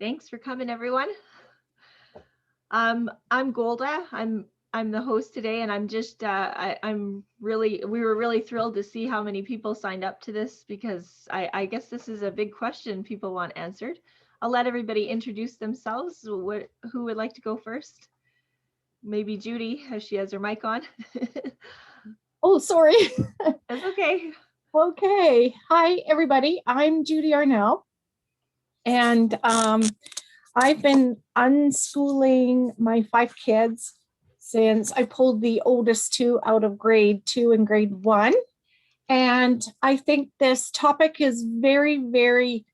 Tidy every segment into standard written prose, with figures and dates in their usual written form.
Thanks for coming, everyone. I'm Golda. I'm the host today, and I'm just we were really thrilled to see how many people signed up to this because I guess this is a big question people want answered. I'll let everybody introduce themselves. Who would like to go first? Maybe Judy, as she has her mic on. Oh, sorry. That's okay. Okay. Hi, everybody. I'm Judy Arnell, and I've been unschooling my 5 kids since I pulled the oldest two out of grade 2 and grade 1. And I think this topic is very, very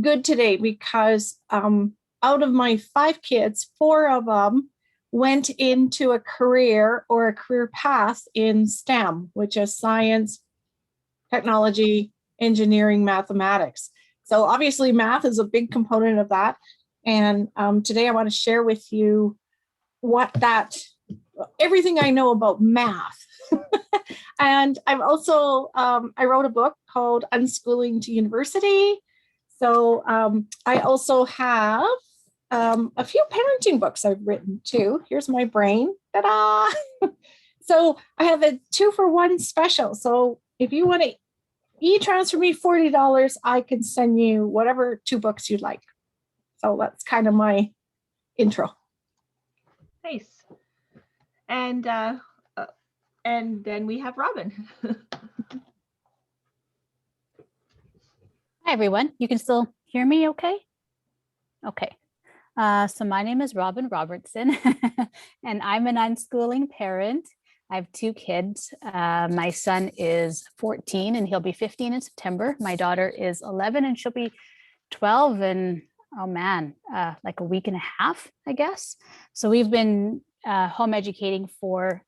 good today because out of my 5 kids, 4 of them went into a career or a career path in STEM, which is science, technology, engineering, mathematics. So obviously math is a big component of that. And today I want to share with you everything I know about math. And I've also, I wrote a book called Unschooling to University. So I also have a few parenting books I've written too. Here's my brain. Ta-da! So I have a 2-for-1 special. So if you want to e-transfer me $40, I can send you whatever 2 books you'd like. So that's kind of my intro. Nice. And then we have Robin. Hi, everyone. You can still hear me okay? Okay. So my name is Robin Robertson, and I'm an unschooling parent. I have 2 kids. My son is 14 and he'll be 15 in September. My daughter is 11 and she'll be 12 in, like a week and a half, I guess. So we've been home educating for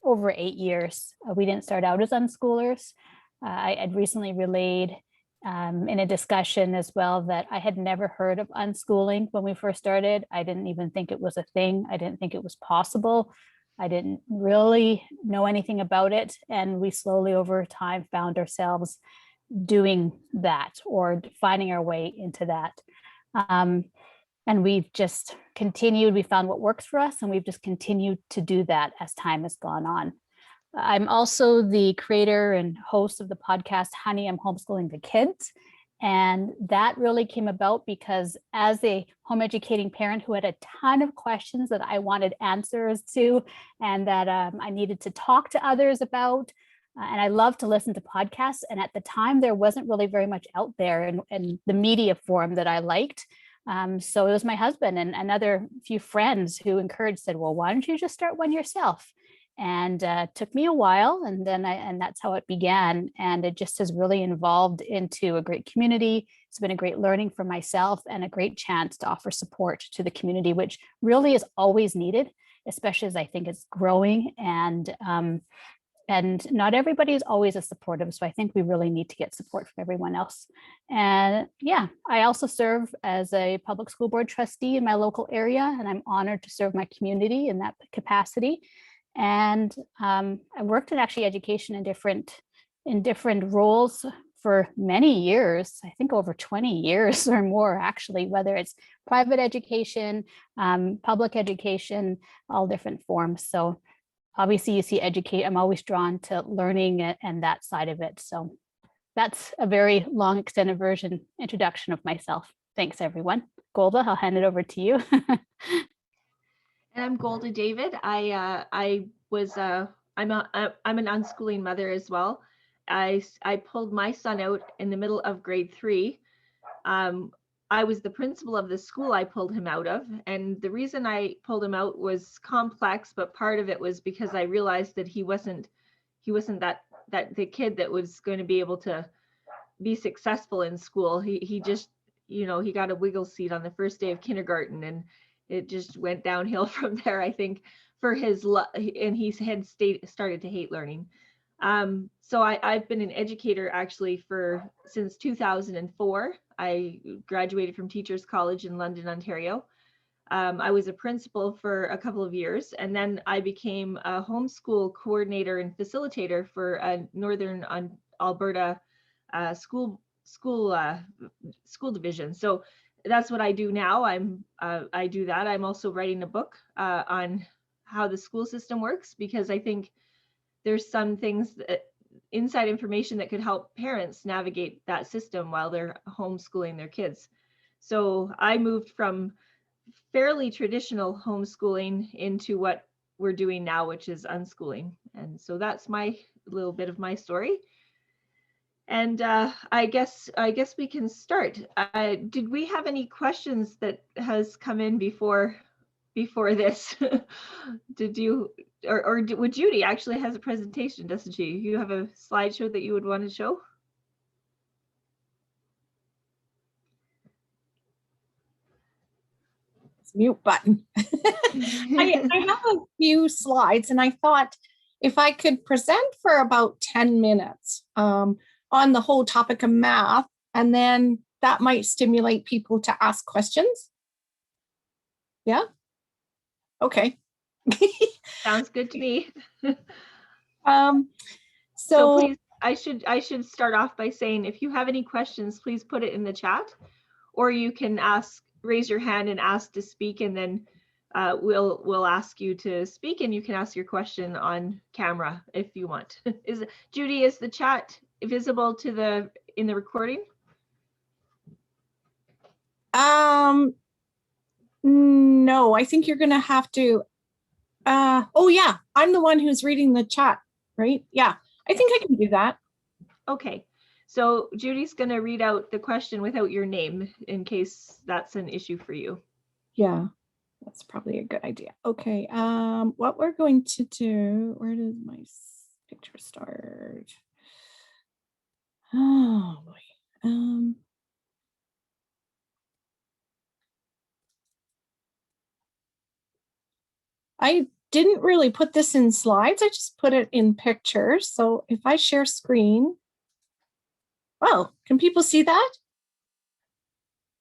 over 8 years. We didn't start out as unschoolers. I had recently relayed in a discussion as well that I had never heard of unschooling when we first started. I didn't even think it was a thing. I didn't think it was possible. I didn't really know anything about it. And we slowly over time found ourselves doing that or finding our way into that. And we've just continued. We found what works for us, and we've just continued to do that as time has gone on. I'm also the creator and host of the podcast, Honey, I'm Homeschooling the Kids. And that really came about because as a home educating parent who had a ton of questions that I wanted answers to and that I needed to talk to others about, and I love to listen to podcasts. And at the time, there wasn't really very much out there in the media form that I liked. So it was my husband and another few friends who encouraged, said, well, why don't you just start one yourself? And took me a while, and that's how it began. And it just has really evolved into a great community. It's been a great learning for myself and a great chance to offer support to the community, which really is always needed, especially as I think it's growing. And not everybody is always as supportive. So I think we really need to get support from everyone else. And yeah, I also serve as a public school board trustee in my local area, and I'm honored to serve my community in that capacity. And I worked in actually education in different roles for many years, I think over 20 years or more, actually, whether it's private education, public education, all different forms. So obviously you see educate, I'm always drawn to learning and that side of it. So that's a very long extended version introduction of myself. Thanks, everyone. Golda, I'll hand it over to you. And I'm Golda David. I'm an unschooling mother as well. I pulled my son out in the middle of grade 3. I was the principal of the school I pulled him out of, and the reason I pulled him out was complex, but part of it was because I realized that he wasn't that the kid that was going to be able to be successful in school. He just, he got a wiggle seat on the first day of kindergarten, and it just went downhill from there, I think, for his and he had started to hate learning. So I've been an educator actually since 2004. I graduated from Teachers College in London, Ontario. I was a principal for a couple of years, and then I became a homeschool coordinator and facilitator for a Northern Alberta school division. So that's what I do now. I do that. I'm also writing a book on how the school system works, because I think there's some things inside information that could help parents navigate that system while they're homeschooling their kids. So I moved from fairly traditional homeschooling into what we're doing now, which is unschooling. And so that's my little bit of my story. And I guess we can start. Did we have any questions that has come in before this? Did you, would Judy actually has a presentation, doesn't she? You have a slideshow that you would want to show? Mute button. I have a few slides, and I thought if I could present for about 10 minutes on the whole topic of math, and then that might stimulate people to ask questions. Yeah. Okay. Sounds good to me. So So please, I should start off by saying, if you have any questions, please put it in the chat, or you can raise your hand and ask to speak, and then we'll ask you to speak, and you can ask your question on camera if you want. Judy, is the chat visible in the recording? No, I think you're gonna have to. Oh yeah, I'm the one who's reading the chat, right? Yeah, I think I can do that. Okay, so Judy's gonna read out the question without your name in case that's an issue for you. Yeah, that's probably a good idea. Okay, what we're going to do, where does my picture start? Oh boy. I didn't really put this in slides. I just put it in pictures. So if I share screen, oh, can people see that?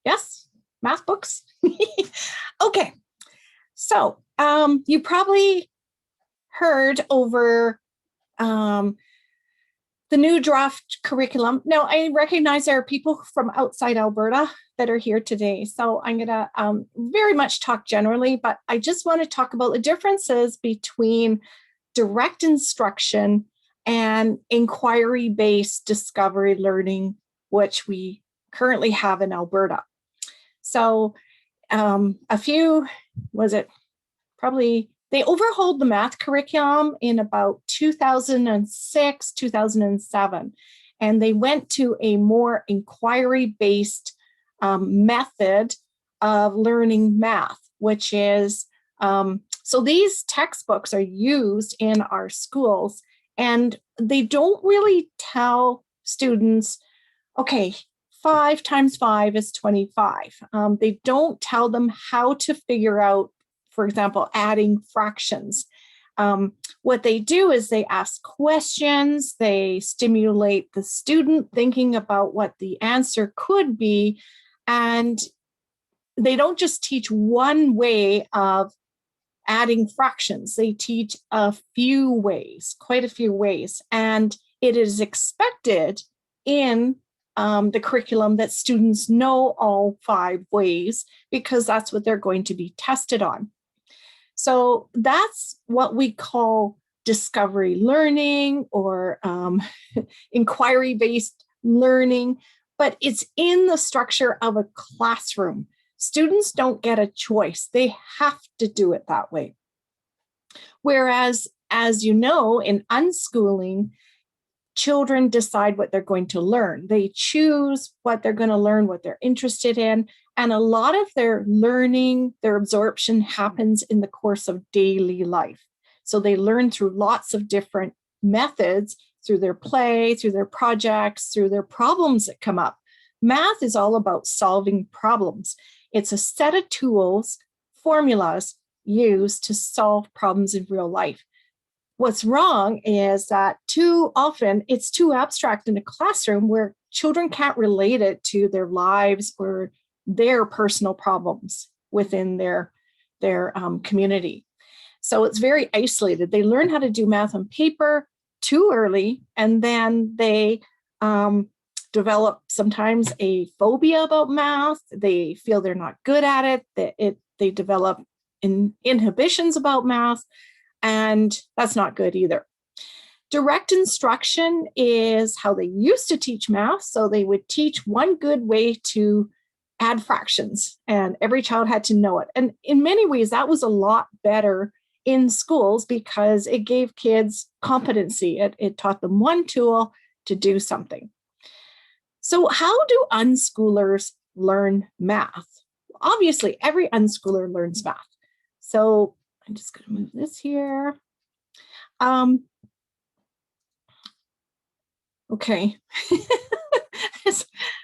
Yes, math books. Okay, so you probably heard over the new draft curriculum. Now, I recognize there are people from outside Alberta that are here today. So I'm going to very much talk generally, but I just want to talk about the differences between direct instruction and inquiry-based discovery learning, which we currently have in Alberta. So they overhauled the math curriculum in about 2006, 2007, and they went to a more inquiry-based method of learning math, which is, so these textbooks are used in our schools, and they don't really tell students, okay, 5 times 5 is 25. They don't tell them how to figure out, for example, adding fractions. What they do is they ask questions, they stimulate the student thinking about what the answer could be, and they don't just teach one way of adding fractions, they teach a few ways, quite a few ways, and it is expected in the curriculum that students know all 5 ways, because that's what they're going to be tested on. So that's what we call discovery learning or inquiry-based learning, but it's in the structure of a classroom. Students don't get a choice. They have to do it that way. Whereas, as you know, in unschooling, children decide what they're going to learn. They choose what they're going to learn, what they're interested in. And a lot of their learning, their absorption happens in the course of daily life. So they learn through lots of different methods, through their play, through their projects, through their problems that come up. Math is all about solving problems. It's a set of tools, formulas used to solve problems in real life. What's wrong is that too often it's too abstract in a classroom where children can't relate it to their lives or their personal problems within their community. So it's very isolated. They learn how to do math on paper too early, and then they develop sometimes a phobia about math. They feel they're not good at it. They develop inhibitions about math, and that's not good either. Direct instruction is how they used to teach math. So they would teach one good way to add fractions, and every child had to know it. And in many ways, that was a lot better in schools because it gave kids competency. It taught them one tool to do something. So how do unschoolers learn math? Obviously, every unschooler learns math. So I'm just going to move this here. Okay.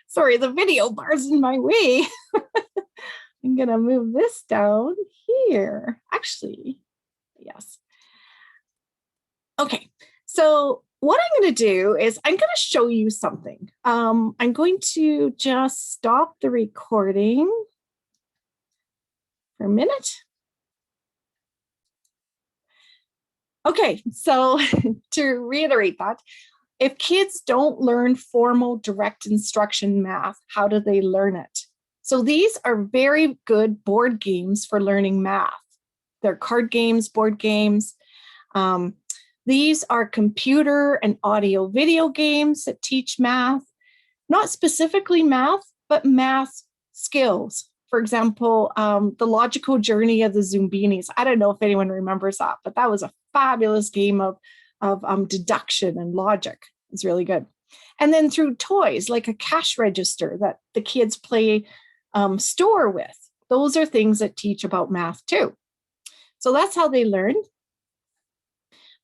Sorry, the video bar's in my way. I'm going to move this down here. Actually, yes. Okay, so what I'm going to do is I'm going to show you something. I'm going to just stop the recording for a minute. Okay, so to reiterate that, if kids don't learn formal direct instruction math, how do they learn it? So these are very good board games for learning math. They're card games, board games. These are computer and audio video games that teach math, not specifically math, but math skills. For example, the logical journey of the Zumbinis. I don't know if anyone remembers that, but that was a fabulous game of deduction and logic. It's really good. And then through toys, like a cash register that the kids play store with. Those are things that teach about math too. So that's how they learn.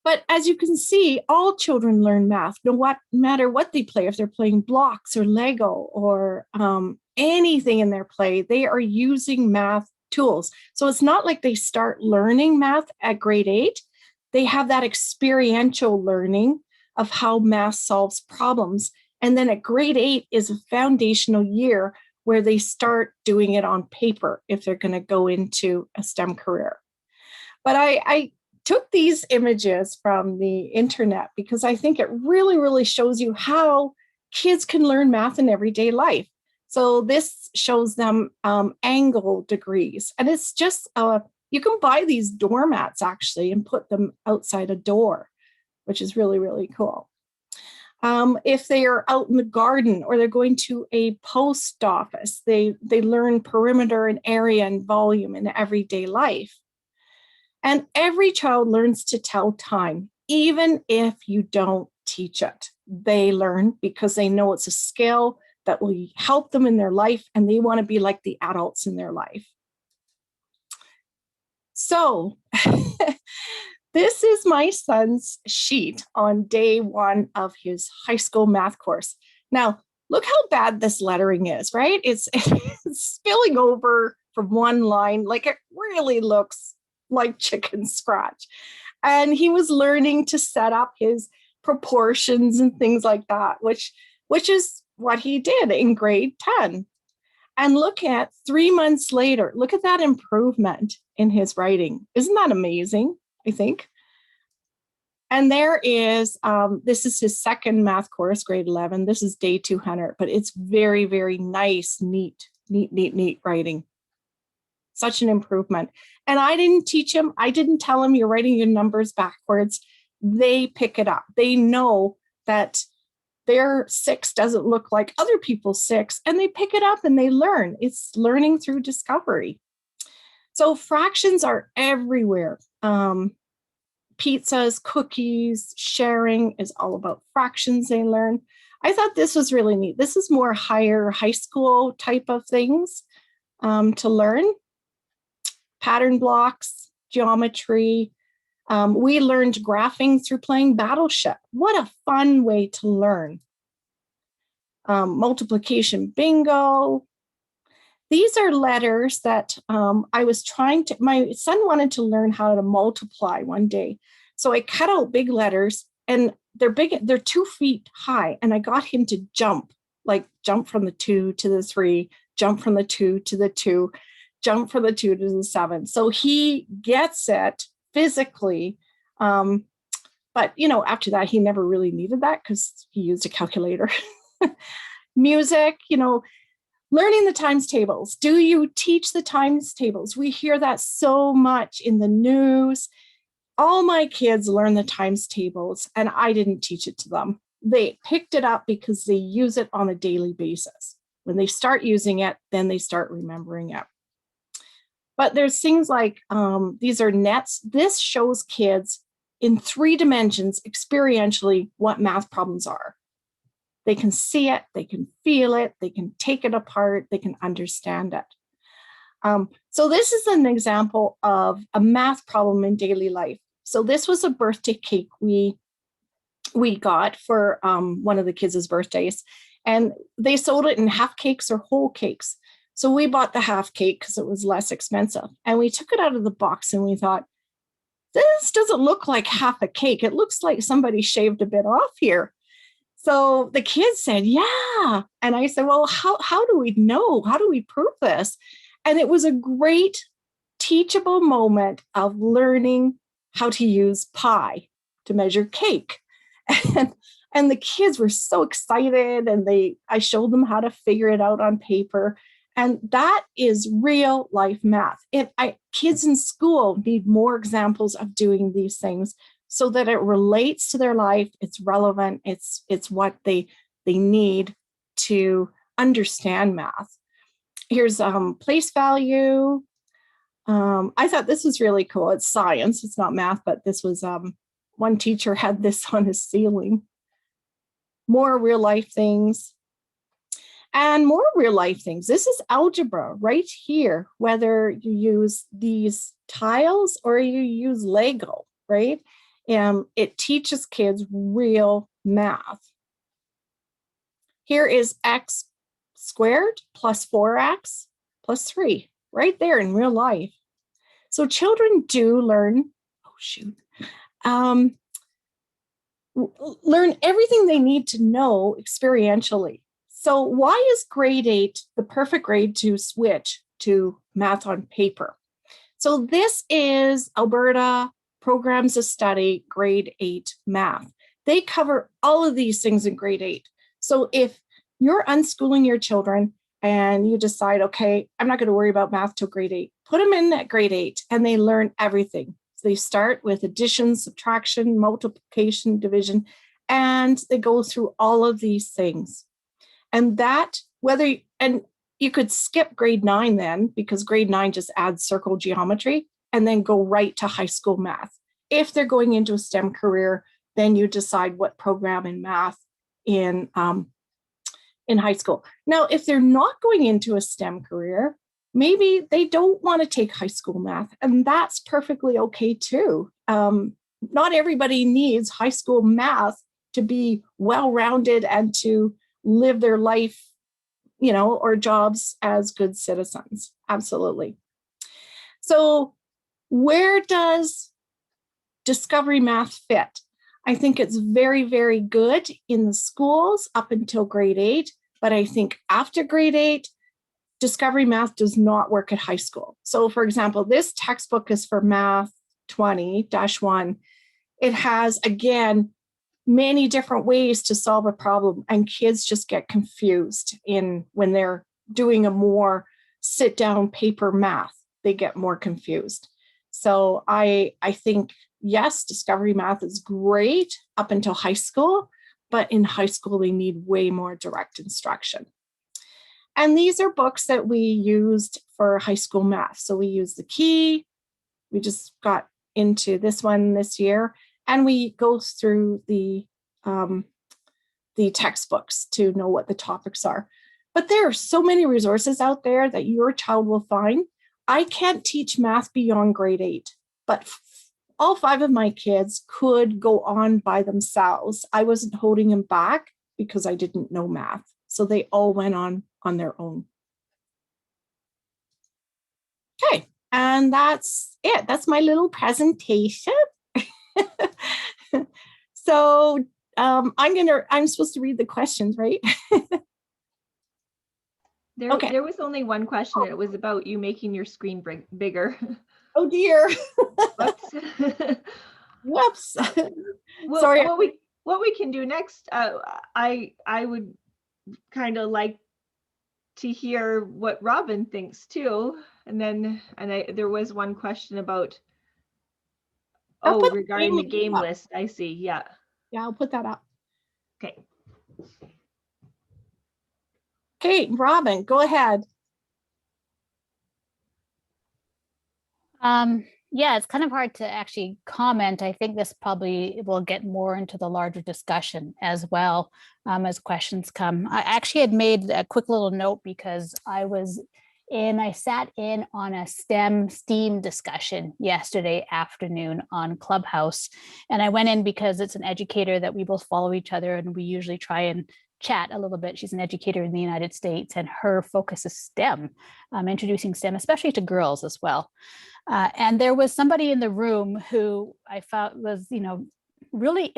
But as you can see, all children learn math, no matter what they play. If they're playing blocks or Lego or anything in their play, they are using math tools. So it's not like they start learning math at grade 8. They have that experiential learning of how math solves problems. And then at grade 8 is a foundational year where they start doing it on paper if they're going to go into a STEM career. But I took these images from the internet because I think it really, really shows you how kids can learn math in everyday life. So this shows them angle degrees. And it's just, you can buy these doormats actually and put them outside a door, which is really, really cool. If they are out in the garden or they're going to a post office, they learn perimeter and area and volume in everyday life. And every child learns to tell time, even if you don't teach it. They learn because they know it's a skill that will help them in their life, and they want to be like the adults in their life. So this is my son's sheet on day 1 of his high school math course. Now, look how bad this lettering is, right? It's spilling over from one line. Like it really looks like chicken scratch. And he was learning to set up his proportions and things like that, which is what he did in grade 10. And look at 3 months later, look at that improvement in his writing. Isn't that amazing, I think? And there is, this is his second math course, grade 11. This is day 200, but it's very, very nice, neat writing. Such an improvement. And I didn't teach him. I didn't tell him you're writing your numbers backwards. They pick it up. They know that their 6 doesn't look like other people's 6, and they pick it up and they learn. It's learning through discovery. So fractions are everywhere. Pizzas, cookies, sharing is all about fractions they learn. I thought this was really neat. This is more higher high school type of things to learn. Pattern blocks, geometry. We learned graphing through playing Battleship. What a fun way to learn. Multiplication bingo. These are letters that I was my son wanted to learn how to multiply one day. So I cut out big letters, and they're 2 feet high. And I got him to jump from the 2 to the 3, jump from the 2 to the 2, jump from the 2 to the 7. So he gets it physically. But, after that, he never really needed that because he used a calculator. music, learning the times tables. Do you teach the times tables? We hear that so much in the news. All my kids learn the times tables, and I didn't teach it to them. They picked it up because they use it on a daily basis. When they start using it, then they start remembering it. But there's things like, these are nets. This shows kids in 3 dimensions experientially what math problems are. They can see it, they can feel it, they can take it apart, they can understand it. So this is an example of a math problem in daily life. So this was a birthday cake we got for one of the kids' birthdays, and they sold it in half cakes or whole cakes. So we bought the half cake because it was less expensive, and we took it out of the box and we thought, this doesn't look like half a cake. It looks like somebody shaved a bit off here. So the kids said, yeah. And I said, well, how do we know? How do we prove this? And it was a great teachable moment of learning how to use pi to measure cake. And the kids were so excited, and I showed them how to figure it out on paper. And that is real life math. Kids in school need more examples of doing these things so that it relates to their life. It's relevant. It's what they need to understand math. Here's place value. I thought this was really cool. It's science. It's not math, but this was one teacher had this on his ceiling. More real life things. And more real life things. This is algebra right here, whether you use these tiles or you use Lego, right? It teaches kids real math. Here is x squared plus 4x plus 3, right there in real life. So children do learn, learn everything they need to know experientially. So why is grade 8 the perfect grade to switch to math on paper? So this is Alberta Programs of Study grade 8 math. They cover all of these things in grade 8. So if you're unschooling your children and you decide, okay, I'm not going to worry about math till grade 8, put them in at grade 8 and they learn everything. So they start with addition, subtraction, multiplication, division, and they go through all of these things. And you could skip grade 9 then, because grade 9 just adds circle geometry, and then go right to high school math. If they're going into a STEM career, then you decide what program in math in high school. Now, if they're not going into a STEM career, maybe they don't want to take high school math, and that's perfectly okay too. Not everybody needs high school math to be well-rounded and to live their life, or jobs as good citizens. Absolutely. So where does Discovery Math fit? I think it's very, very good in the schools up until grade 8, but I think after grade 8, Discovery Math does not work at high school. So for example, this textbook is for Math 20-1. It has, again, many different ways to solve a problem, and kids just get confused when they're doing a more sit down paper math. They get more confused. So I think, yes, Discovery Math is great up until high school, but in high school they need way more direct instruction. And these are books that we used for high school math. So we used the Key. We just got into this one this year. And we go through the textbooks to know what the topics are. But there are so many resources out there that your child will find. I can't teach math beyond grade 8, but all 5 of my kids could go on by themselves. I wasn't holding them back because I didn't know math. So they all went on their own. Okay, and that's it. That's my little presentation. So I'm supposed to read the questions, right? Okay. There was only one question. It was about you making your screen bigger. Oh dear. Whoops. Whoops. Well, Sorry. What we can do next, I would kind of like to hear what Robin thinks too. And then, there was one question about, I'll put the regarding the game game up. list. I see. Yeah. Yeah, I'll put that up. Okay. Okay, Robin, go ahead. Yeah, it's kind of hard to actually comment. I think this probably will get more into the larger discussion as well, as questions come. I actually had made a quick little note because I sat in on a STEAM discussion yesterday afternoon on Clubhouse. And I went in because it's an educator that we both follow each other and we usually try and chat a little bit. She's an educator in the United States and her focus is STEM, introducing STEM, especially to girls as well. And there was somebody in the room who I found was, it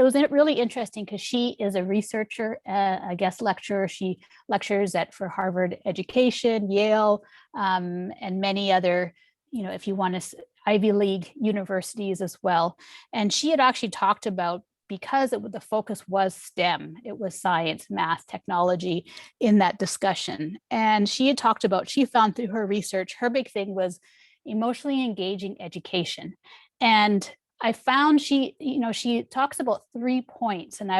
was really interesting because she is a researcher, a guest lecturer. She lectures for Harvard Education, Yale, and many other, if you want to, Ivy League universities as well. And she had actually talked about, because the focus was STEM, it was science, math, technology in that discussion. And she had talked about, she found through her research, her big thing was emotionally engaging education. And I found she talks about 3 points, and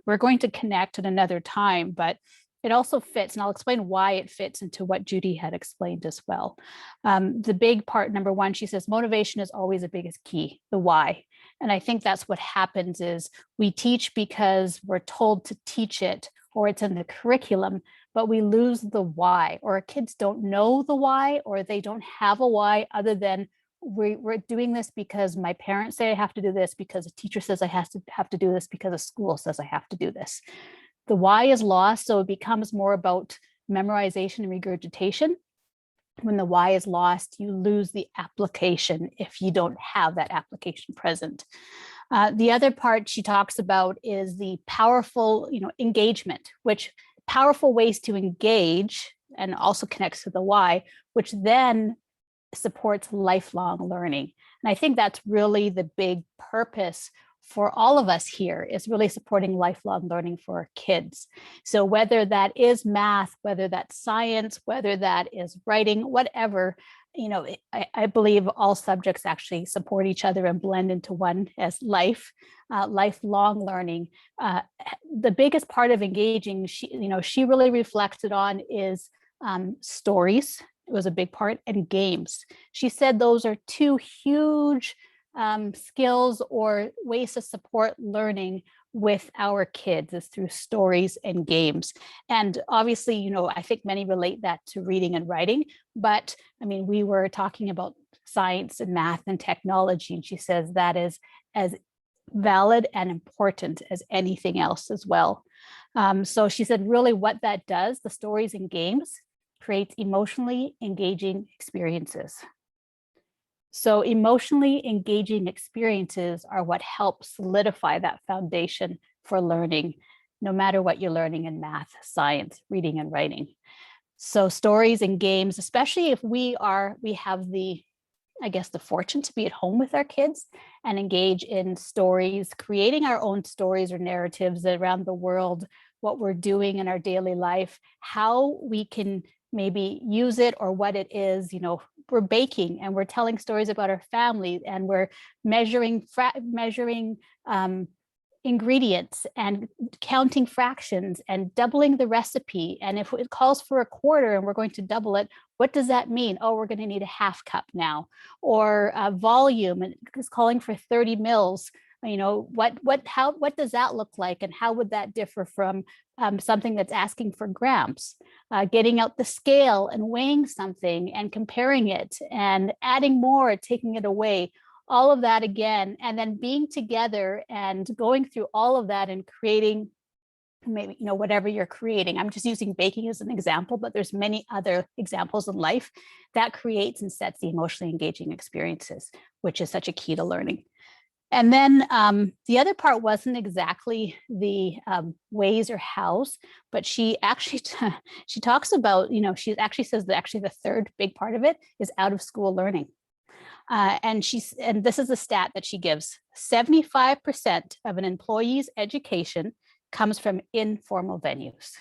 we're going to connect at another time, but it also fits, and I'll explain why it fits into what Judy had explained as well. The big part, number one, she says, motivation is always the biggest key, the why. And I think that's what happens is we teach because we're told to teach it, or it's in the curriculum, but we lose the why, or our kids don't know the why, or they don't have a why other than we're doing this because my parents say I have to do this, because a teacher says I have to do this, because a school says I have to do this. The why is lost, so it becomes more about memorization and regurgitation. When the why is lost, you lose the application if you don't have that application present. The other part she talks about is the powerful, engagement, which powerful ways to engage, and also connects to the why, which then supports lifelong learning. And I think that's really the big purpose for all of us here, is really supporting lifelong learning for our kids. So whether that is math, whether that's science, whether that is writing, whatever, I believe all subjects actually support each other and blend into one as lifelong learning. The biggest part of engaging, she really reflected on is stories. It was a big part, and games. She said those are two huge skills or ways to support learning with our kids, is through stories and games. And obviously, I think many relate that to reading and writing, but I mean, we were talking about science and math and technology, and she says that is as valid and important as anything else as well. So she said, really what that does, the stories and games, creates emotionally engaging experiences. So emotionally engaging experiences are what help solidify that foundation for learning, no matter what you're learning in math, science, reading and writing. So stories and games, especially if we have the fortune to be at home with our kids and engage in stories, creating our own stories or narratives around the world, what we're doing in our daily life, how we can maybe use it, or what it is. We're baking and we're telling stories about our family, and we're measuring ingredients and counting fractions and doubling the recipe. And if it calls for a quarter and we're going to double it, what does that mean? Oh, we're going to need a half cup now. Or volume, and it's calling for 30 mils. What does that look like, and how would that differ from something that's asking for grams? Getting out the scale and weighing something and comparing it and adding more, taking it away, all of that again, and then being together and going through all of that and creating maybe, whatever you're creating. I'm just using baking as an example, but there's many other examples in life that creates and sets the emotionally engaging experiences, which is such a key to learning. And then the other part wasn't exactly the ways or hows, but she actually she talks about, she actually says that actually the third big part of it is out of school learning. And this is a stat that she gives: 75% of an employee's education comes from informal venues.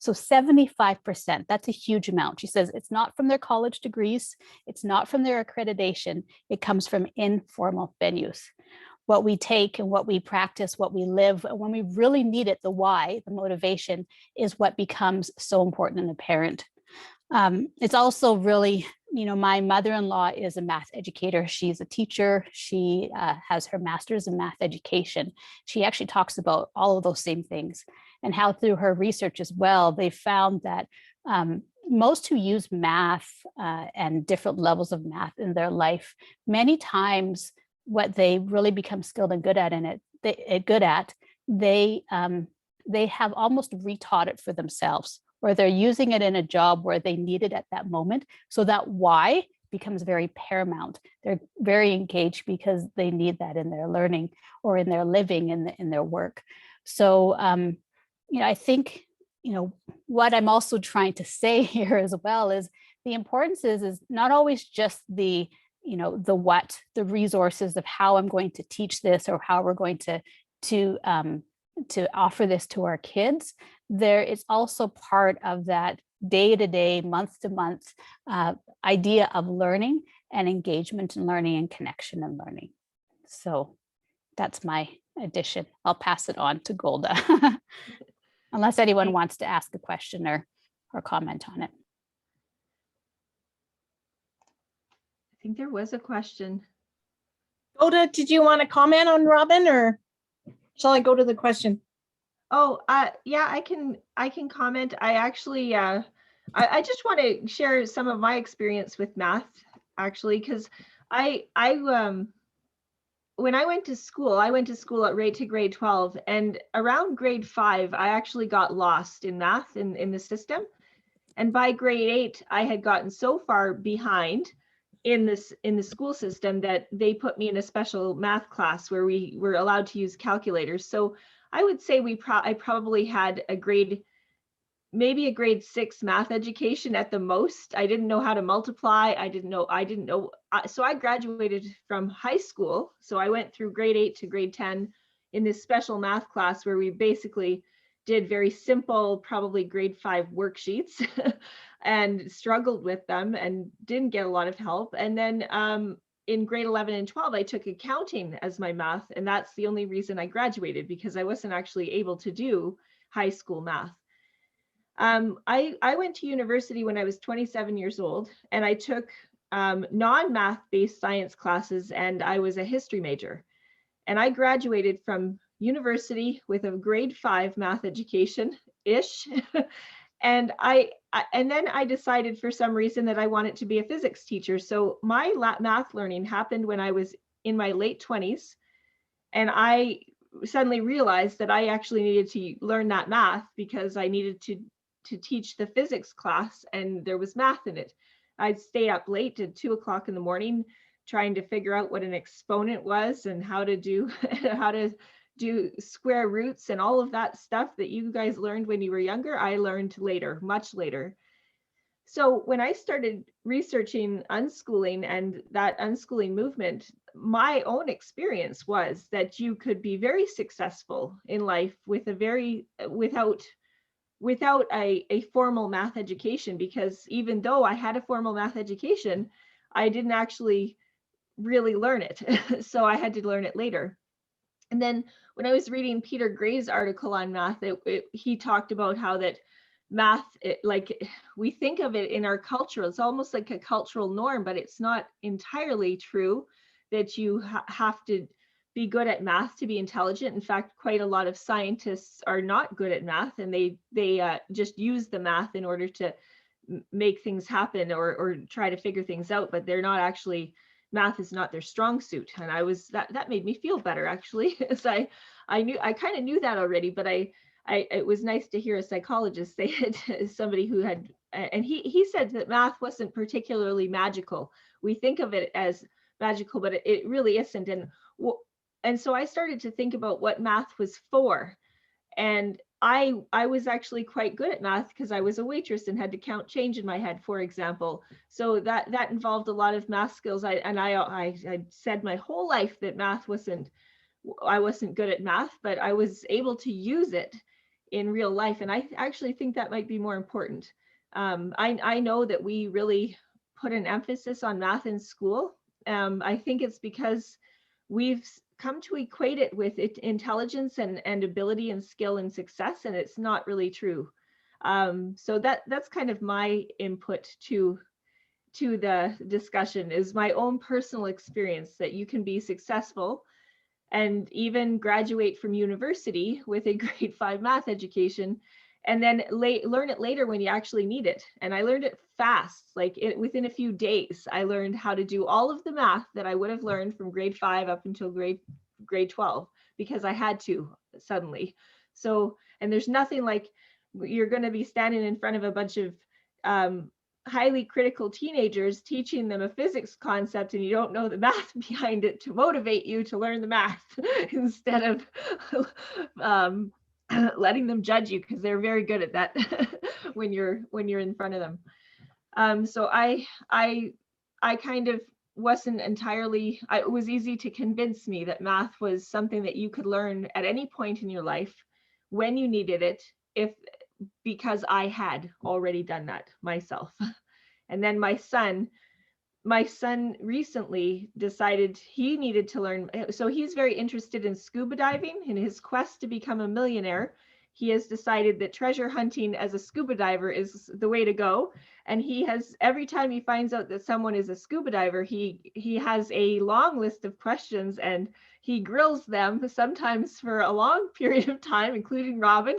So 75%, that's a huge amount. She says it's not from their college degrees, it's not from their accreditation, it comes from informal venues. What we take and what we practice, what we live, when we really need it, the why, the motivation is what becomes so important in a parent. It's also really, my mother-in-law is a math educator. She's a teacher. She has her master's in math education. She actually talks about all of those same things, and how through her research as well, they found that most who use math and different levels of math in their life, many times what they really become skilled and good at they have almost retaught it for themselves, or they're using it in a job where they need it at that moment. So that why becomes very paramount. They're very engaged because they need that in their learning or in their living, in their work. So, I think, what I'm also trying to say here as well is the importance is not always just the resources of how I'm going to teach this or how we're going to offer this to our kids. There is also part of that day-to-day, month-to-month idea of learning and engagement and learning and connection and learning. So that's my addition. I'll pass it on to Golda, unless anyone wants to ask a question or comment on it. I think there was a question. Golda, did you want to comment on Robin, or shall I go to the question? Oh, yeah, I can comment. I actually, I just want to share some of my experience with math, actually, because when I went to school right to grade 12, and around grade 5, I actually got lost in math in the system. And by grade 8, I had gotten so far behind in the school system that they put me in a special math class where we were allowed to use calculators. So I would say I probably had maybe a grade 6 math education at the most. I didn't know how to multiply. I didn't know. So I graduated from high school. So I went through grade 8 to grade 10 in this special math class where we basically did very simple, probably grade 5 worksheets and struggled with them and didn't get a lot of help. And then in grade 11 and 12, I took accounting as my math. And that's the only reason I graduated, because I wasn't actually able to do high school math. I went to university when I was 27 years old, and I took non-math based science classes, and I was a history major. And I graduated from university with a grade 5 math education-ish. And then I decided for some reason that I wanted to be a physics teacher. So my math learning happened when I was in my late 20s. And I suddenly realized that I actually needed to learn that math because I needed to teach the physics class, and there was math in it. I'd stay up late to 2 o'clock in the morning trying to figure out what an exponent was and how to do square roots and all of that stuff that you guys learned when you were younger. I learned later, much later. So when I started researching unschooling and that unschooling movement, my own experience was that you could be very successful in life with without a formal math education, because even though I had a formal math education, I didn't actually really learn it. So I had to learn it later. And then when I was reading Peter Gray's article on math, he talked about how that math, we think of it in our culture, it's almost like a cultural norm, but it's not entirely true that you have to be good at math to be intelligent. In fact, quite a lot of scientists are not good at math, and they just use the math in order to make things happen or try to figure things out, but they're not actually, math is not their strong suit. And that made me feel better, actually. So I kind of knew that already, but it was nice to hear a psychologist say it, somebody who had, and he said that math wasn't particularly magical. We think of it as magical, but it really isn't. And so I started to think about what math was for. And I was actually quite good at math because I was a waitress and had to count change in my head, for example. So that involved a lot of math skills. I said my whole life that I wasn't good at math, but I was able to use it in real life. And I actually think that might be more important. I know that we really put an emphasis on math in school. I think it's because we've come to equate it with intelligence and ability and skill and success, and it's not really true. So that's kind of my input to the discussion, is my own personal experience that you can be successful and even graduate from university with a grade 5 math education, and then learn it later when you actually need it. And I learned it fast, like within a few days. I learned how to do all of the math that I would have learned from grade 5 up until grade 12, because I had to suddenly. So, and there's nothing like, you're going to be standing in front of a bunch of highly critical teenagers teaching them a physics concept, and you don't know the math behind it to motivate you to learn the math instead of letting them judge you, because they're very good at that when you're in front of them. So I kind of wasn't entirely, it was easy to convince me that math was something that you could learn at any point in your life when you needed it, because I had already done that myself. And then my son recently decided he needed to learn. So he's very interested in scuba diving. In his quest to become a millionaire, he has decided that treasure hunting as a scuba diver is the way to go. And he has, every time he finds out that someone is a scuba diver, he has a long list of questions, and he grills them sometimes for a long period of time, including Robin.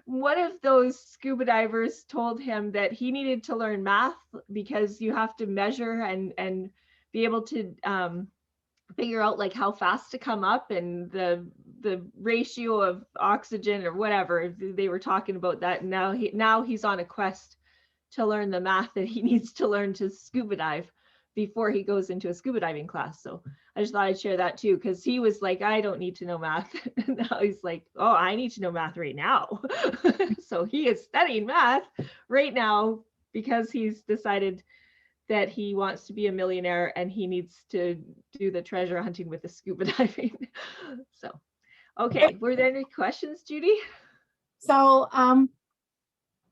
One of those scuba divers told him that he needed to learn math because you have to measure and be able to figure out like how fast to come up, and the ratio of oxygen or whatever. They were talking about that. And now he's on a quest to learn the math that he needs to learn to scuba dive before he goes into a scuba diving class. So I just thought I'd share that too, because he was like, I don't need to know math. And now he's like, oh, I need to know math right now. So he is studying math right now because he's decided that he wants to be a millionaire and he needs to do the treasure hunting with the scuba diving. So, okay, were there any questions, Judy? So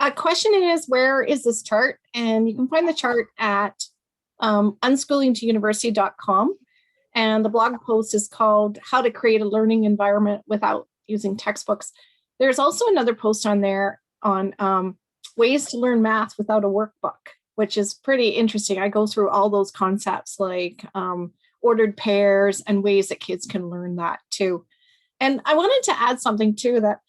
a question is, where is this chart? And you can find the chart at unschoolingtouniversity.com. And the blog post is called How to Create a Learning Environment Without Using Textbooks. There's also another post on there on ways to learn math without a workbook, which is pretty interesting. I go through all those concepts like ordered pairs and ways that kids can learn that too. And I wanted to add something too, that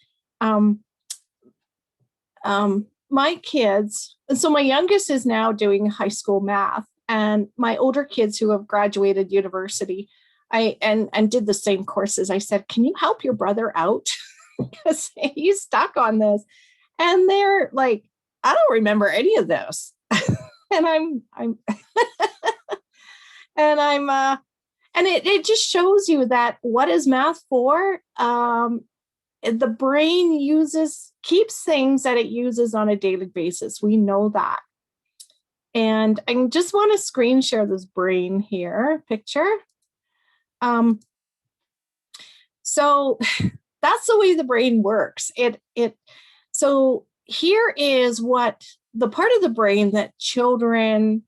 my kids, so my youngest is now doing high school math, and my older kids who have graduated university, and did the same courses. I said, can you help your brother out? Because he's stuck on this. And they're like, I don't remember any of this. And and it just shows you that what is math for? The brain keeps things that it uses on a daily basis. We know that. And I just want to screen share this brain here picture. So that's the way the brain works. So here is what the part of the brain that children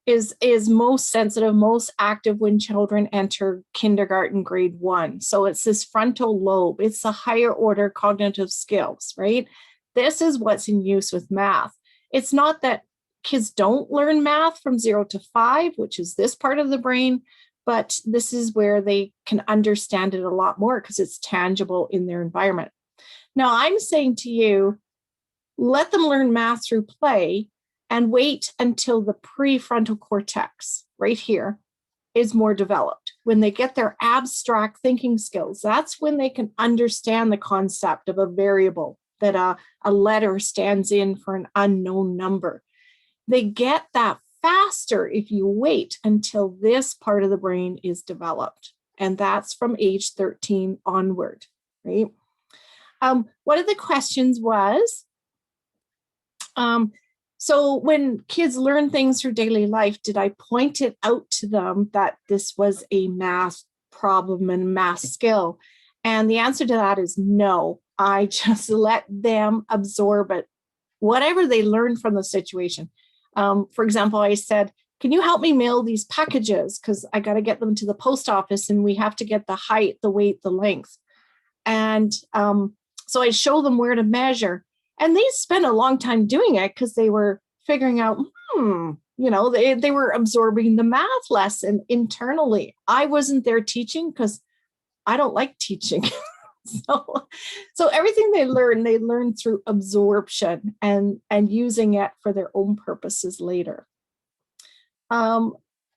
is most sensitive, most active when children enter kindergarten, grade 1. So it's this frontal lobe. It's the higher order cognitive skills, right? This is what's in use with math. It's not that kids don't learn math from 0 to 5, which is this part of the brain, but this is where they can understand it a lot more because it's tangible in their environment. Now, I'm saying to you, let them learn math through play and wait until the prefrontal cortex right here is more developed. When they get their abstract thinking skills, that's when they can understand the concept of a variable, that a letter stands in for an unknown number. They get that faster if you wait until this part of the brain is developed. And that's from age 13 onward, right? One of the questions was, so when kids learn things through daily life, did I point it out to them that this was a math problem and math skill? And the answer to that is no. I just let them absorb it, whatever they learn from the situation. For example, I said, can you help me mail these packages? Because I got to get them to the post office and we have to get the height, the weight, the length. And so I show them where to measure. And they spent a long time doing it because they were figuring out, they were absorbing the math lesson internally. I wasn't there teaching because I don't like teaching. So everything they learn through absorption and using it for their own purposes later.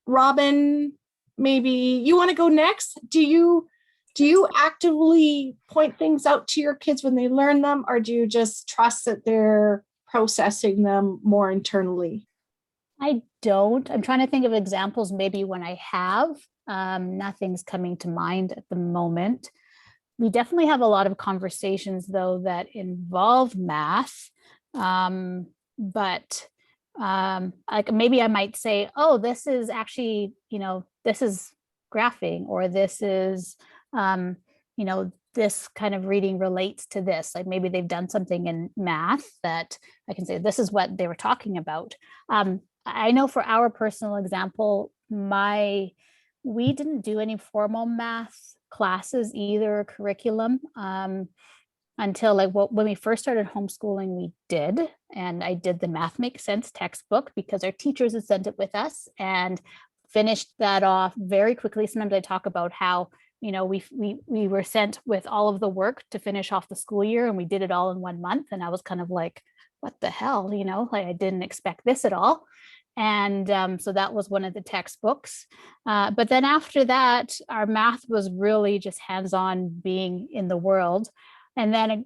Robin, maybe you want to go next? Do you actively point things out to your kids when they learn them, or do you just trust that they're processing them more internally? I don't. I'm trying to think of examples maybe when I have. Nothing's coming to mind at the moment. We definitely have a lot of conversations, though, that involve math. But like maybe I might say, oh, this is actually, this is graphing, or this is, this kind of reading relates to this. Like maybe they've done something in math that I can say, this is what they were talking about. I know for our personal example, we didn't do any formal math classes either, curriculum, until when we first started homeschooling, we did. And I did the Math Makes Sense textbook because our teachers had sent it with us, and finished that off very quickly. Sometimes I talk about how, we were sent with all of the work to finish off the school year, and we did it all in 1 month. And I was kind of like, what the hell, like I didn't expect this at all. And so that was one of the textbooks. But then after that, our math was really just hands-on, being in the world. And then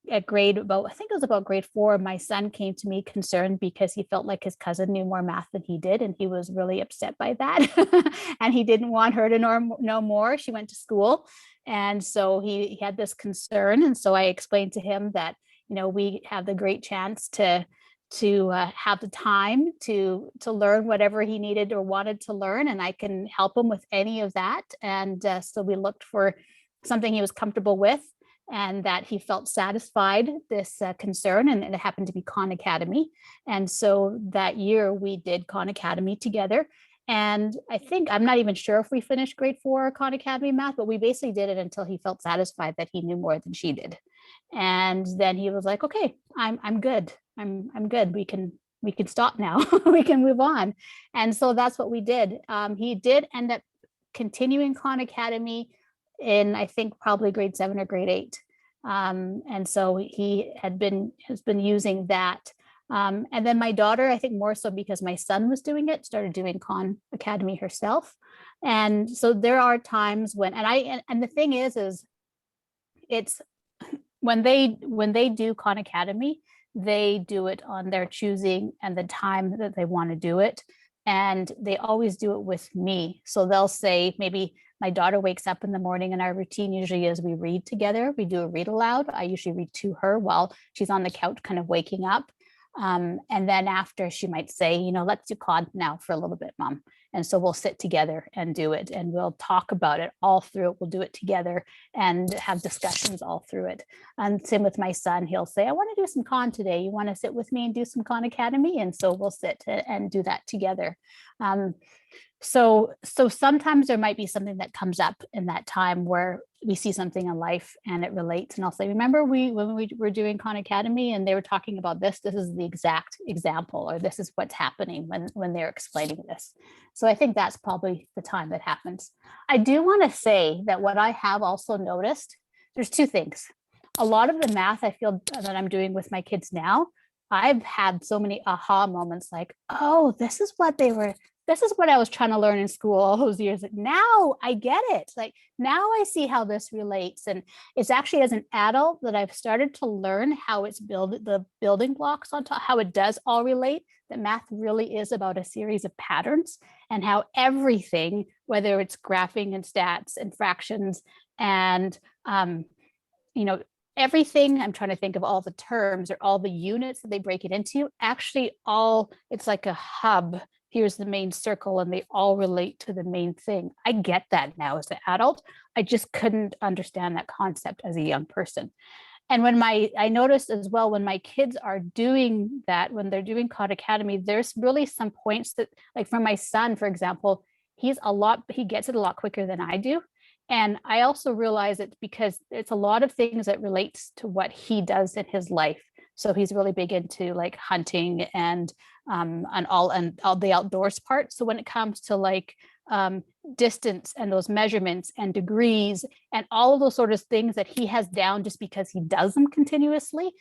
at grade about, I think it was about grade 4, my son came to me concerned because he felt like his cousin knew more math than he did. And he was really upset by that. And he didn't want her to know more. She went to school. And so he had this concern. And so I explained to him that, we have the great chance to have the time to learn whatever he needed or wanted to learn, and I can help him with any of that. And so we looked for something he was comfortable with and that he felt satisfied this concern, and it happened to be Khan Academy. And so that year we did Khan Academy together. And I think, I'm not even sure if we finished grade 4 Khan Academy math, but we basically did it until he felt satisfied that he knew more than she did. And then he was like, okay, I'm good. I'm good. We can stop now. We can move on. And so that's what we did. He did end up continuing Khan Academy in, I think, probably grade 7 or grade 8. And so he has been using that. And then my daughter, I think more so because my son was doing it, started doing Khan Academy herself. And so there are times when, and the thing is it's when they do Khan Academy, they do it on their choosing and the time that they want to do it. And they always do it with me. So they'll say, maybe my daughter wakes up in the morning, and our routine usually is we read together. We do a read aloud. I usually read to her while she's on the couch, kind of waking up. And then after, she might say, let's do Khan now for a little bit, Mom. And so we'll sit together and do it, and we'll talk about it all through it. We'll do it together and have discussions all through it. And same with my son. He'll say, I want to do some Khan today. You want to sit with me and do some Khan Academy? And so we'll sit and do that together. So sometimes there might be something that comes up in that time where we see something in life and it relates. And I'll say, remember when we were doing Khan Academy and they were talking about this is the exact example, or this is what's happening when they're explaining this. So I think that's probably the time that happens. I do want to say that what I have also noticed, there's 2 things. A lot of the math I feel that I'm doing with my kids now, I've had so many aha moments, like, oh, this is what I was trying to learn in school all those years. Now I get it. Like, now I see how this relates. And it's actually as an adult that I've started to learn how it's the building blocks on top, how it does all relate, that math really is about a series of patterns, and how everything, whether it's graphing and stats and fractions and, everything, I'm trying to think of all the terms or all the units that they break it into, actually it's like a hub. Here's the main circle, and they all relate to the main thing. I get that now as an adult. I just couldn't understand that concept as a young person. And I noticed as well, when my kids are doing that, when they're doing Khan Academy, there's really some points that, like for my son, for example, he gets it a lot quicker than I do. And I also realize it's because it's a lot of things that relates to what he does in his life. So he's really big into like hunting and all the outdoors part. So when it comes to like distance and those measurements and degrees and all of those sort of things that he has down just because he does them continuously,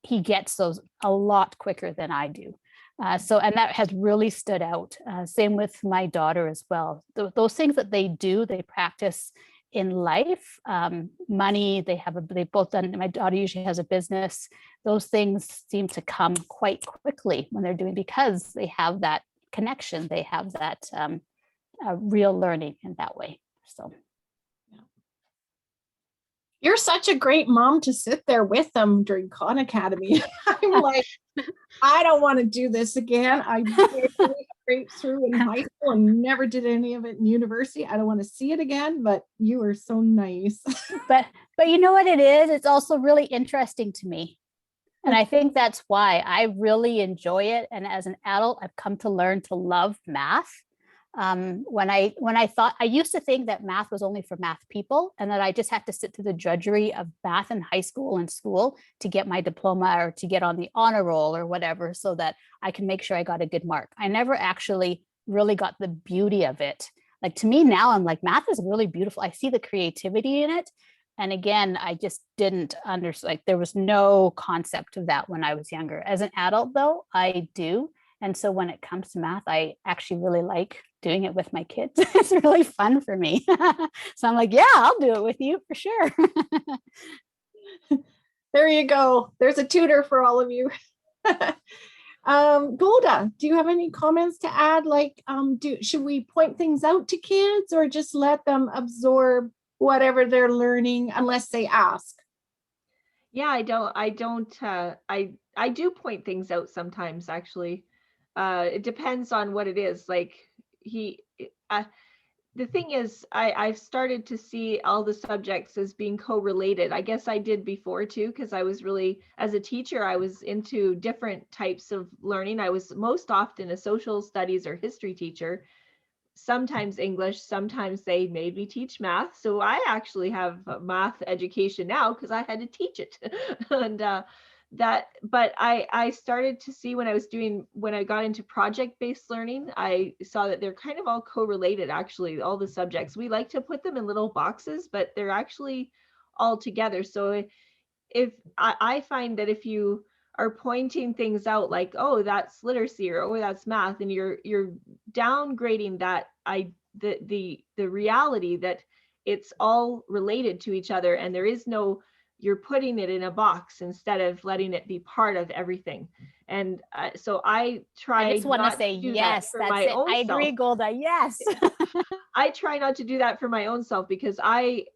he gets those a lot quicker than I do. And that has really stood out. Same with my daughter as well. Those things that they do, they practice in life. Money, they've both done. My daughter usually has a business. Those things seem to come quite quickly when they're doing, because they have that connection. They have that real learning in that way. So. You're such a great mom to sit there with them during Khan Academy. I'm like, I don't want to do this again. I scraped through in high school and never did any of it in university. I don't want to see it again, but you are so nice. But you know what it is? It's also really interesting to me. And I think that's why I really enjoy it. And as an adult, I've come to learn to love math. When I thought, I used to think that math was only for math people, and that I just had to sit through the drudgery of math in high school and school to get my diploma or to get on the honor roll or whatever, so that I can make sure I got a good mark. I never actually really got the beauty of it. Like, to me now, I'm like, math is really beautiful. I see the creativity in it. And again, I just didn't understand, like there was no concept of that when I was younger. As an adult though, I do. And so when it comes to math, I actually really like doing it with my kids. It's really fun for me. So I'm like, yeah, I'll do it with you for sure. There you go. There's a tutor for all of you. Golda, do you have any comments to add? Like, should we point things out to kids or just let them absorb whatever they're learning unless they ask? Yeah, I do point things out sometimes, actually. It depends on what it is. Like the thing is, I've started to see all the subjects as being correlated. I guess I did before too, because I was really, as a teacher, I was into different types of learning. I was most often a social studies or history teacher, sometimes English, sometimes they made me teach math. So I actually have math education now because I had to teach it. And but I started to see when I got into project-based learning, I saw that they're kind of all correlated, actually, all the subjects. We like to put them in little boxes, but they're actually all together. So if I find that if you are pointing things out like, oh, that's literacy, or oh, that's math, and you're downgrading that the reality that it's all related to each other, and there is no, you're putting it in a box instead of letting it be part of everything. And so I try. I just want to say yes. That's it. I agree, Golda. Yes. I try not to do that for my own self, because I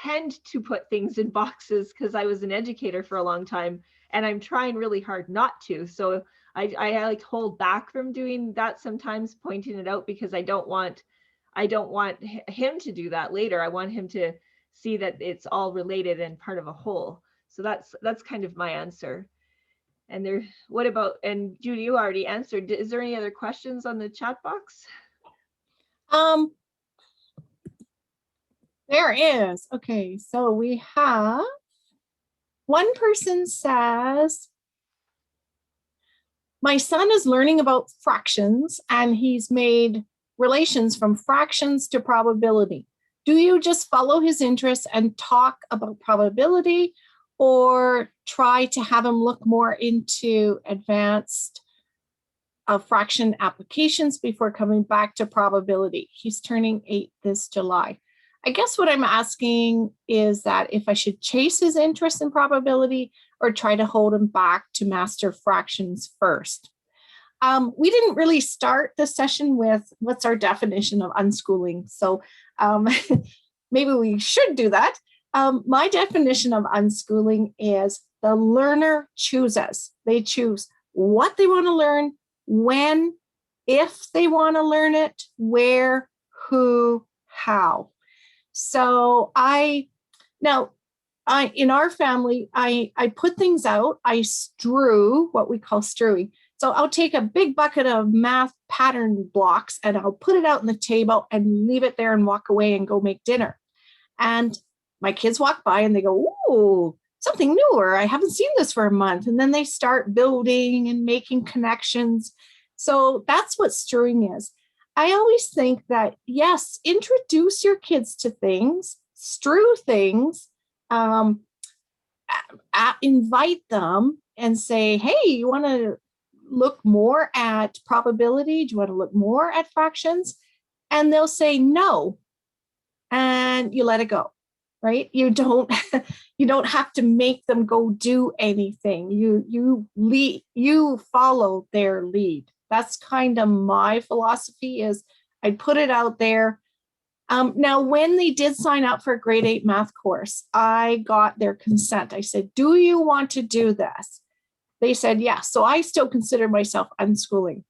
tend to put things in boxes because I was an educator for a long time, and I'm trying really hard not to. So I like hold back from doing that sometimes, pointing it out, because I don't want him to do that later. I want him to see that it's all related and part of a whole. So that's kind of my answer. And what about, and Judy, you already answered. Is there any other questions on the chat box? There is. Okay, so we have one person says, my son is learning about fractions and he's made relations from fractions to probability. Do you just follow his interests and talk about probability, or try to have him look more into advanced fraction applications before coming back to probability? He's turning 8 this July. I guess what I'm asking is that if I should chase his interest in probability or try to hold him back to master fractions first. We didn't really start the session with what's our definition of unschooling. So maybe we should do that. My definition of unschooling is the learner chooses. They choose what they want to learn, when, if they want to learn it, where, who, how. So now in our family, I put things out. I strew, what we call strewing. So I'll take a big bucket of math pattern blocks and I'll put it out on the table and leave it there and walk away and go make dinner. And my kids walk by and they go, "Ooh, something newer. I haven't seen this for a month." And then they start building and making connections. So that's what strewing is. I always think that, yes, introduce your kids to things, strew things, invite them and say, "Hey, you want to look more at probability? Do you want to look more at fractions?" And they'll say no, and you let it go, right? You don't have to make them go do anything. You follow their lead. That's kind of my philosophy. Is I put it out there. Now, when they did sign up for a grade 8 math course, I got their consent. I said, "Do you want to do this?" They said yes. So I still consider myself unschooling.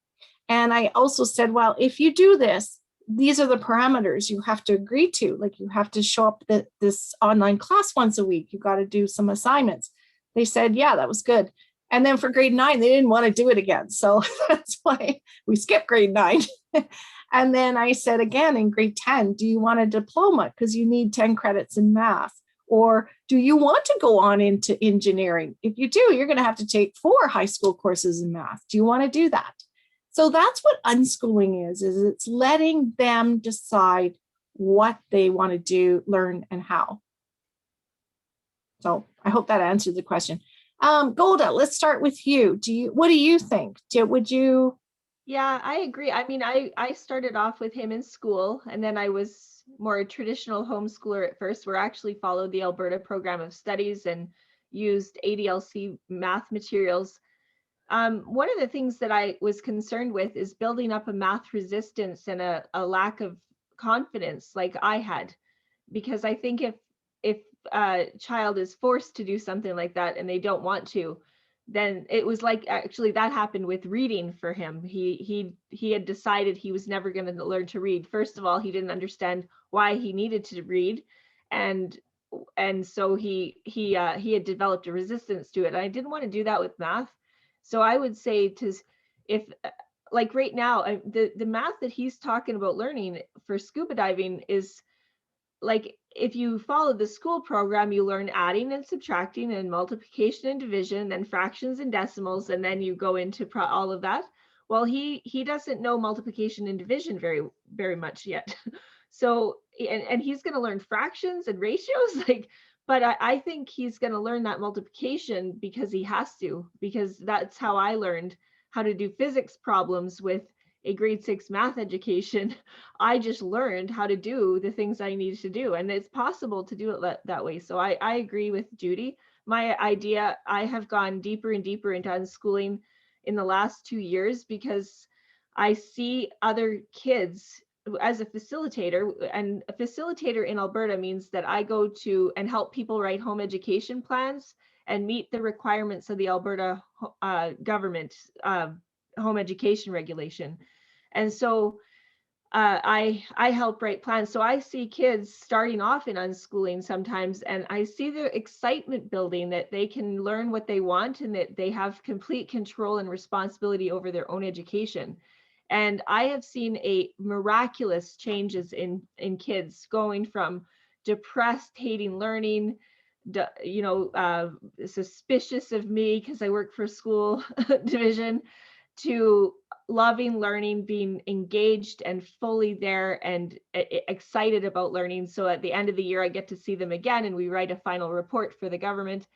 And I also said, "Well, if you do this, these are the parameters you have to agree to. Like, you have to show up at this online class once a week. You got to do some assignments." They said, yeah, that was good. And then for grade 9, they didn't want to do it again. So that's why we skipped grade 9. And then I said again in grade 10, "Do you want a diploma? Because you need 10 credits in math. Or do you want to go on into engineering? If you do, you're going to have to take 4 high school courses in math. Do you want to do that?" So that's what unschooling is it's letting them decide what they want to do, learn, and how. So I hope that answered the question. Golda, let's start with you. What do you think? Would you? Yeah, I agree. I mean, I started off with him in school, and then I was more a traditional homeschooler at first, where I actually followed the Alberta Program of Studies and used ADLC math materials. One of the things that I was concerned with is building up a math resistance and a lack of confidence like I had, because I think if a child is forced to do something like that and they don't want to, then it was like, actually that happened with reading for him. He had decided he was never going to learn to read. First of all, he didn't understand why he needed to read, and so he had developed a resistance to it. And I didn't want to do that with math. So I would say if like right now, the math that he's talking about learning for scuba diving is like, if you follow the school program, you learn adding and subtracting and multiplication and division, then fractions and decimals, and then you go into all of that. Well, he doesn't know multiplication and division very much yet. So, and he's going to learn fractions and ratios, like, but I think he's going to learn that multiplication because he has to, because that's how I learned how to do physics problems with a grade 6 math education. I just learned how to do the things I needed to do, and it's possible to do it that way. So I agree with Judy. My idea, I have gone deeper and deeper into unschooling in the last 2 years because I see other kids as a facilitator, and a facilitator in Alberta means that I go to and help people write home education plans and meet the requirements of the Alberta government home education regulation. And so I help write plans. So I see kids starting off in unschooling sometimes, and I see their excitement building that they can learn what they want and that they have complete control and responsibility over their own education. And I have seen a miraculous changes in kids going from depressed, hating learning, suspicious of me because I work for school division, to loving learning, being engaged and fully there and excited about learning. So at the end of the year, I get to see them again and we write a final report for the government.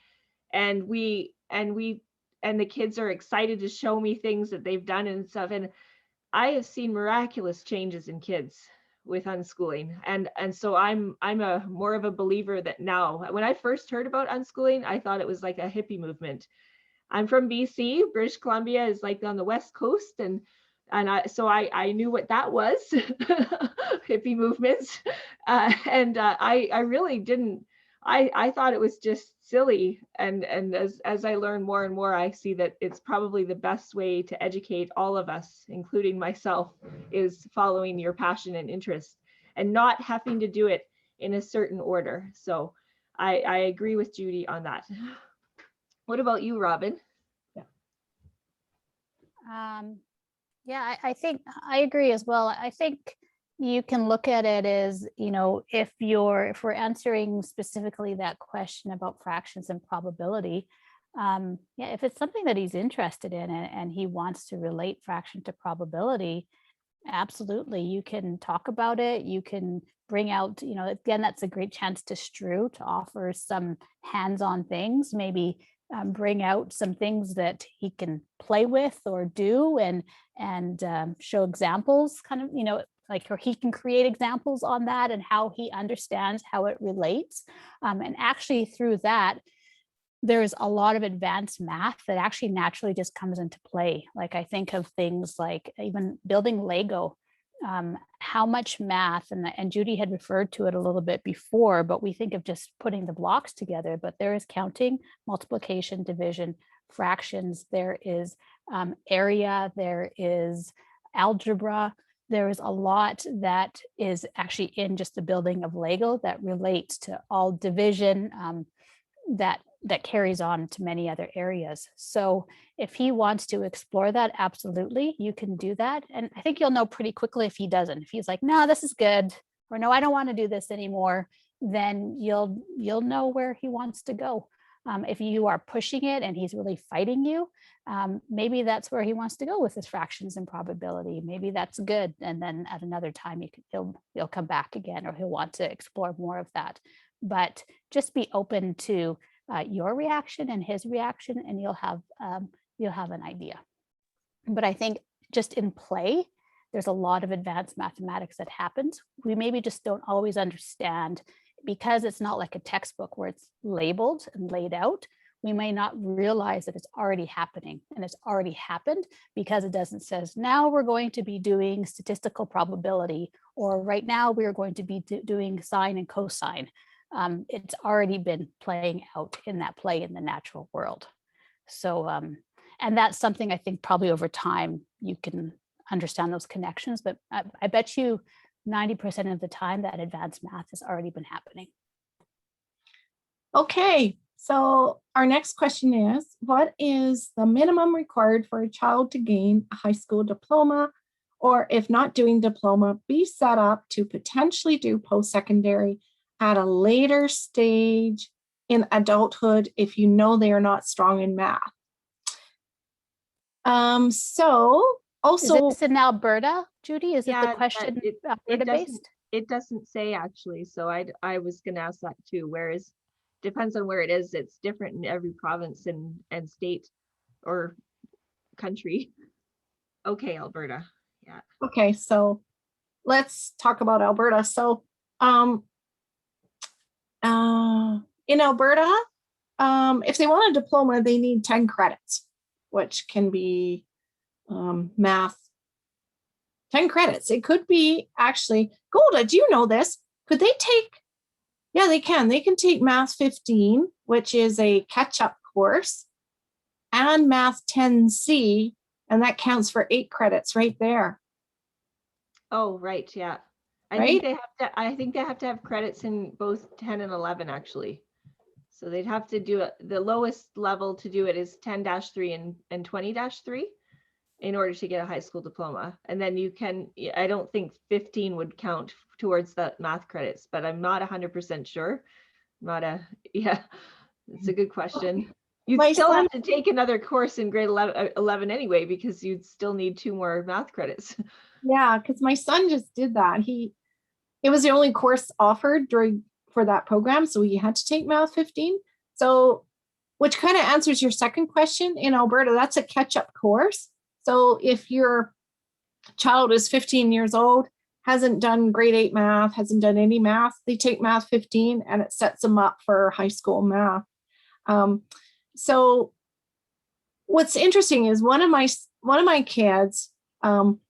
And the kids are excited to show me things that they've done and stuff. And I have seen miraculous changes in kids with unschooling. And so I'm a more of a believer that now, when I first heard about unschooling, I thought it was like a hippie movement. I'm from BC. British Columbia is like on the West Coast, and I knew what that was, hippie movements, I really didn't. I thought it was just silly, and as I learn more and more, I see that it's probably the best way to educate all of us, including myself, is following your passion and interest, and not having to do it in a certain order. So I agree with Judy on that. What about you, Robin? Yeah, I think I agree as well. I think you can look at it as, if we're answering specifically that question about fractions and probability, yeah, if it's something that he's interested in and he wants to relate fraction to probability, absolutely, you can talk about it. You can bring out, again, that's a great chance to offer some hands-on things, maybe bring out some things that he can play with or do and show examples, kind of, or he can create examples on that and how he understands how it relates. And actually through that, there's a lot of advanced math that actually naturally just comes into play. Like I think of things like even building Lego, how much math, and Judy had referred to it a little bit before, but we think of just putting the blocks together, but there is counting, multiplication, division, fractions, there is area, there is algebra. There is a lot that is actually in just the building of Lego that relates to all division, that carries on to many other areas. So if he wants to explore that, absolutely, you can do that. And I think you'll know pretty quickly if he doesn't. If he's like, no, this is good, or no, I don't want to do this anymore, then you'll know where he wants to go. If you are pushing it and he's really fighting you, maybe that's where he wants to go with his fractions and probability. Maybe that's good. And then at another time, he'll come back again, or he'll want to explore more of that. But just be open to your reaction and his reaction, and you'll have an idea. But I think just in play, there's a lot of advanced mathematics that happens. We maybe just don't always understand, because it's not like a textbook where it's labeled and laid out. We may not realize that it's already happening, and it's already happened because it doesn't says, now we're going to be doing statistical probability, or right now we're going to be doing sine and cosine. It's already been playing out in that play in the natural world. So, and that's something I think probably over time you can understand those connections, but I bet you 90% of the time that advanced math has already been happening. Okay, so our next question is, what is the minimum required for a child to gain a high school diploma, or if not doing diploma, be set up to potentially do post-secondary at a later stage in adulthood if you know they are not strong in math? So also, is this in Alberta, Judy? Is it the question Alberta based? It doesn't say actually. So I was going to ask that too. Whereas depends on where it is. It's different in every province and state or country. Okay, Alberta. Yeah. Okay, so let's talk about Alberta. So in Alberta, if they want a diploma, they need 10 credits, which can be math, 10 credits. It could be actually, Golda, do you know this? Could they take, yeah, they can. They can take Math 15, which is a catch-up course, and Math 10C, and that counts for 8 credits right there. Oh, right, yeah. I think they have to have credits in both 10 and 11 actually. So they'd have to do it. The lowest level to do it is 10-3 and 20-3 in order to get a high school diploma. And then you can, I don't think 15 would count towards the math credits, but I'm not 100% sure. Yeah, it's a good question. You'd still have to take another course in grade 11 anyway, because you'd still need 2 more math credits. Yeah, because my son just did that. It was the only course offered for that program, so he had to take Math 15. So, which kind of answers your second question. In Alberta, that's a catch-up course. So if your child is 15 years old, hasn't done grade 8 math, hasn't done any math, they take Math 15 and it sets them up for high school math. So what's interesting is one of my kids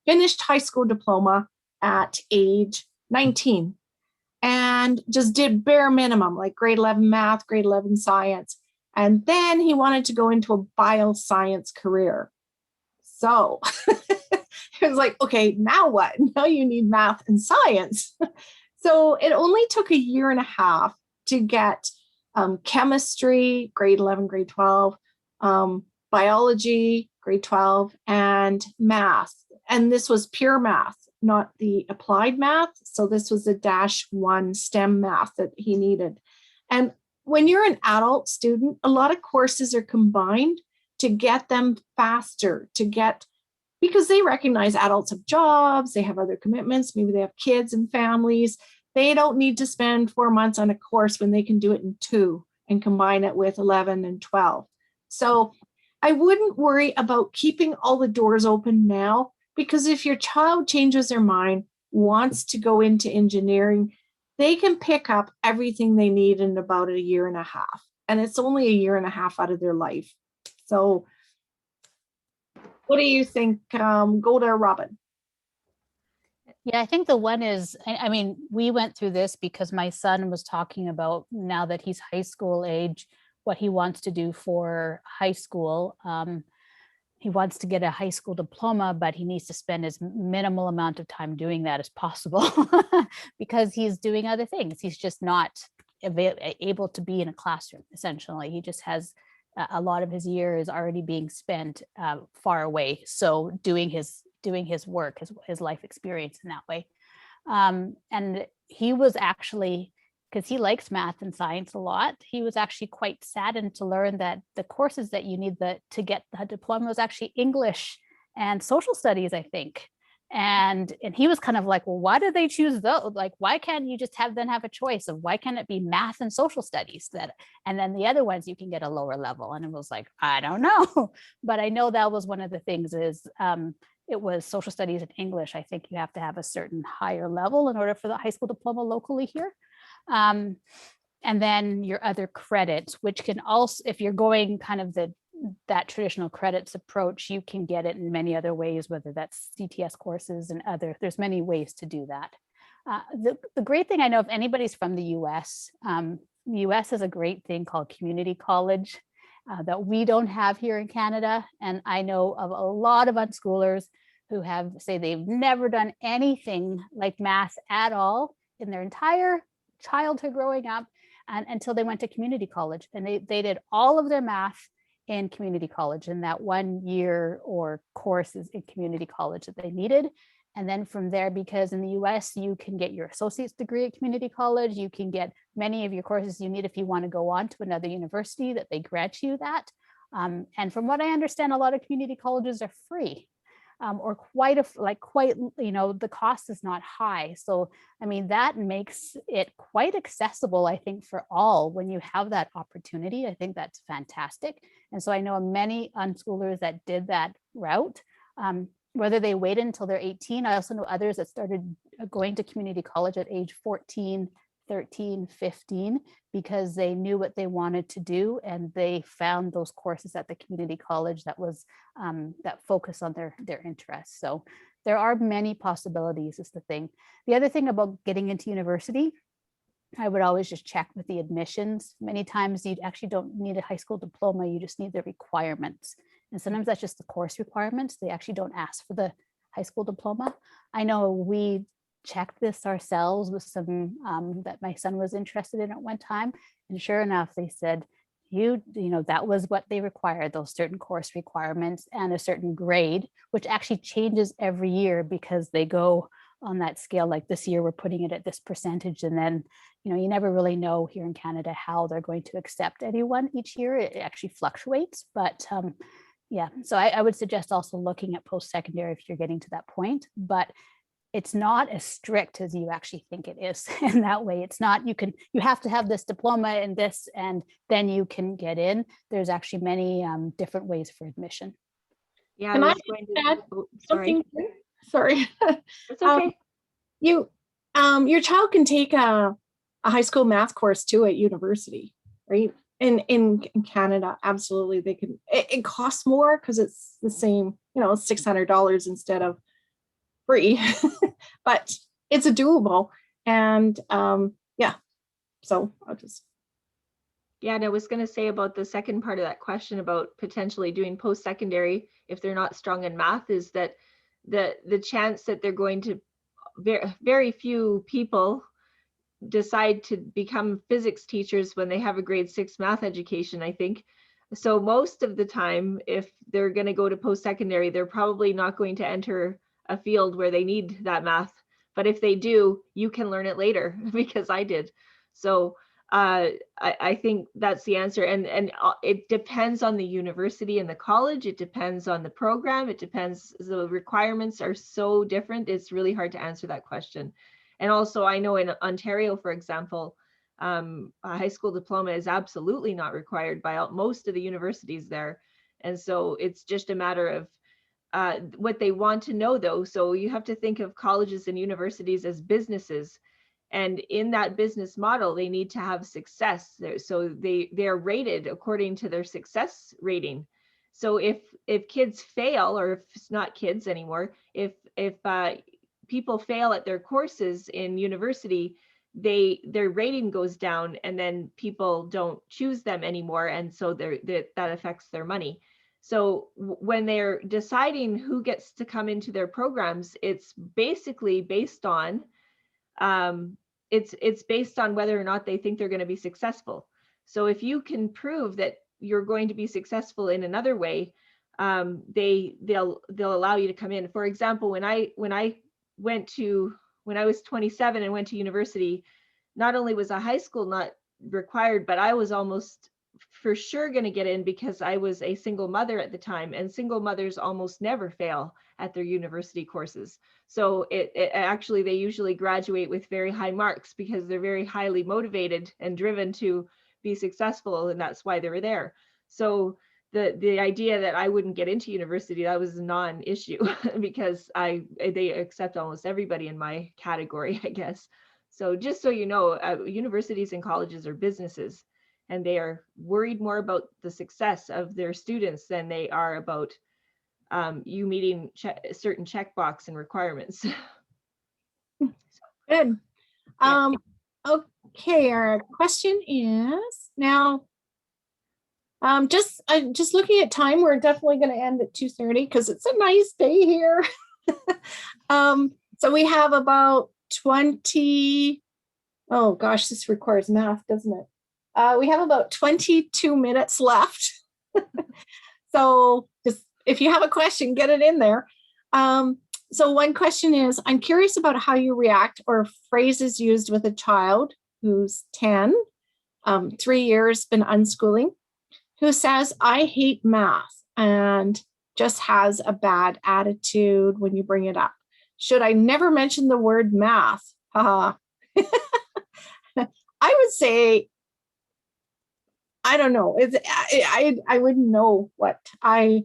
finished high school diploma at age 19 and just did bare minimum, like grade 11 math, grade 11 science. And then he wanted to go into a bioscience career. So it was like, okay, now what? Now you need math and science. So it only took a year and a half to get chemistry, grade 11, grade 12, biology, grade 12, and math. And this was pure math, not the applied math. So this was the -1 STEM math that he needed. And when you're an adult student, a lot of courses are combined to get them faster, because they recognize adults have jobs, they have other commitments, maybe they have kids and families. They don't need to spend 4 months on a course when they can do it in 2 and combine it with 11 and 12. So I wouldn't worry about keeping all the doors open now, because if your child changes their mind, wants to go into engineering, they can pick up everything they need in about a year and a half. And it's only a year and a half out of their life. So what do you think? Go to Robin. Yeah, I think the one is, I mean, we went through this because my son was talking about, now that he's high school age, what he wants to do for high school. He wants to get a high school diploma, but he needs to spend as minimal amount of time doing that as possible because he's doing other things. He's just not able to be in a classroom, essentially. He just has a lot of his year is already being spent far away. So doing his work, his life experience in that way. And he was actually, because he likes math and science a lot, he was actually quite saddened to learn that the courses that you need to get the diploma was actually English and social studies, I think. And he was kind of like, well, why did they choose those? Like, why can't you just have a choice of why can't it be math and social studies and then the other ones you can get a lower level? And it was like, I don't know. But I know that was one of the things is it was social studies and English. I think you have to have a certain higher level in order for the high school diploma locally here. And then your other credits, which can also, if you're going kind of that traditional credits approach, you can get it in many other ways, whether that's CTS courses and there's many ways to do that. The great thing, I know if anybody's from the US has a great thing called community college that we don't have here in Canada. And I know of a lot of unschoolers who say they've never done anything like math at all in their entire childhood growing up and until they went to community college, and they did all of their math in community college in that 1 year or courses in community college that they needed. And then from there, because in the US, you can get your associate's degree at community college, you can get many of your courses you need if you want to go on to another university that they grant you that. And from what I understand, a lot of community colleges are free. Or quite, the cost is not high. So, I mean, that makes it quite accessible, I think, for all when you have that opportunity. I think that's fantastic. And so I know many unschoolers that did that route, whether they waited until they're 18. I also know others that started going to community college at age 14, 13, 15, because they knew what they wanted to do and they found those courses at the community college that was that focus on their interests. So there are many possibilities is the thing. The other thing about getting into university, I would always just check with the admissions. Many times you actually don't need a high school diploma, you just need the requirements. And sometimes that's just the course requirements. They actually don't ask for the high school diploma. I know we checked this ourselves with some that my son was interested in at one time. And sure enough, they said, you know, that was what they required, those certain course requirements and a certain grade, which actually changes every year because they go on that scale. Like this year, we're putting it at this percentage. And then, you know, you never really know here in Canada how they're going to accept anyone each year. It actually fluctuates. But yeah, so I would suggest also looking at post-secondary if you're getting to that point. But it's not as strict as you actually think it is. In that way, it's not, you have to have this diploma in this and then you can get in. There's actually many different ways for admission. Yeah, Can I I was going to add sorry. something? Sorry. It's okay. Your child can take a high school math course too at university, right? In Canada, absolutely, they can. It costs more because it's the same, you know, $600 instead of free, but it's a doable. And yeah, so I'll just. Yeah, and I was going to say about the second part of that question about potentially doing post-secondary if they're not strong in math is that the chance that they're going to very few people decide to become physics teachers when they have a grade 6 math education, I think. So most of the time, if they're going to go to post-secondary, they're probably not going to enter a field where they need that math. But if they do, you can learn it later, because I did. So I think that's the answer. And it depends on the university and the college. It depends on the program. It depends. The requirements are so different. It's really hard to answer that question. And also, I know in Ontario, for example, a high school diploma is absolutely not required by most of the universities there. And so it's just a matter of what they want to know, though. So you have to think of colleges and universities as businesses. And in that business model, they need to have success. So they're rated according to their success rating. So if kids fail, or if it's not kids anymore, if people fail at their courses in university, their rating goes down, and then people don't choose them anymore, and so that affects their money. So when they're deciding who gets to come into their programs, it's basically based on it's based on whether or not they think they're going to be successful. So if you can prove that you're going to be successful in another way, they'll allow you to come in. For example, when I was 27 and went to university, not only was a high school not required, but I was almost for sure going to get in because I was a single mother at the time, and single mothers almost never fail at their university courses. So it actually, they usually graduate with very high marks because they're very highly motivated and driven to be successful, and that's why they were there. So the idea that I wouldn't get into university, that was a non-issue because they accept almost everybody in my category, I guess. So just so you know, universities and colleges are businesses, and they are worried more about the success of their students than they are about you meeting certain checkbox and requirements. Good. Yeah. Okay, our question is now, just looking at time, we're definitely going to end at 2:30 because it's a nice day here. So we have about 20, oh gosh, this requires math, doesn't it? We have about 22 minutes left. So just if you have a question, get it in there. So one question is, I'm curious about how you react or phrases used with a child who's 10, 3 years, been unschooling, who says, I hate math, and just has a bad attitude when you bring it up. Should I never mention the word math? I would say, I don't know. I wouldn't know what I've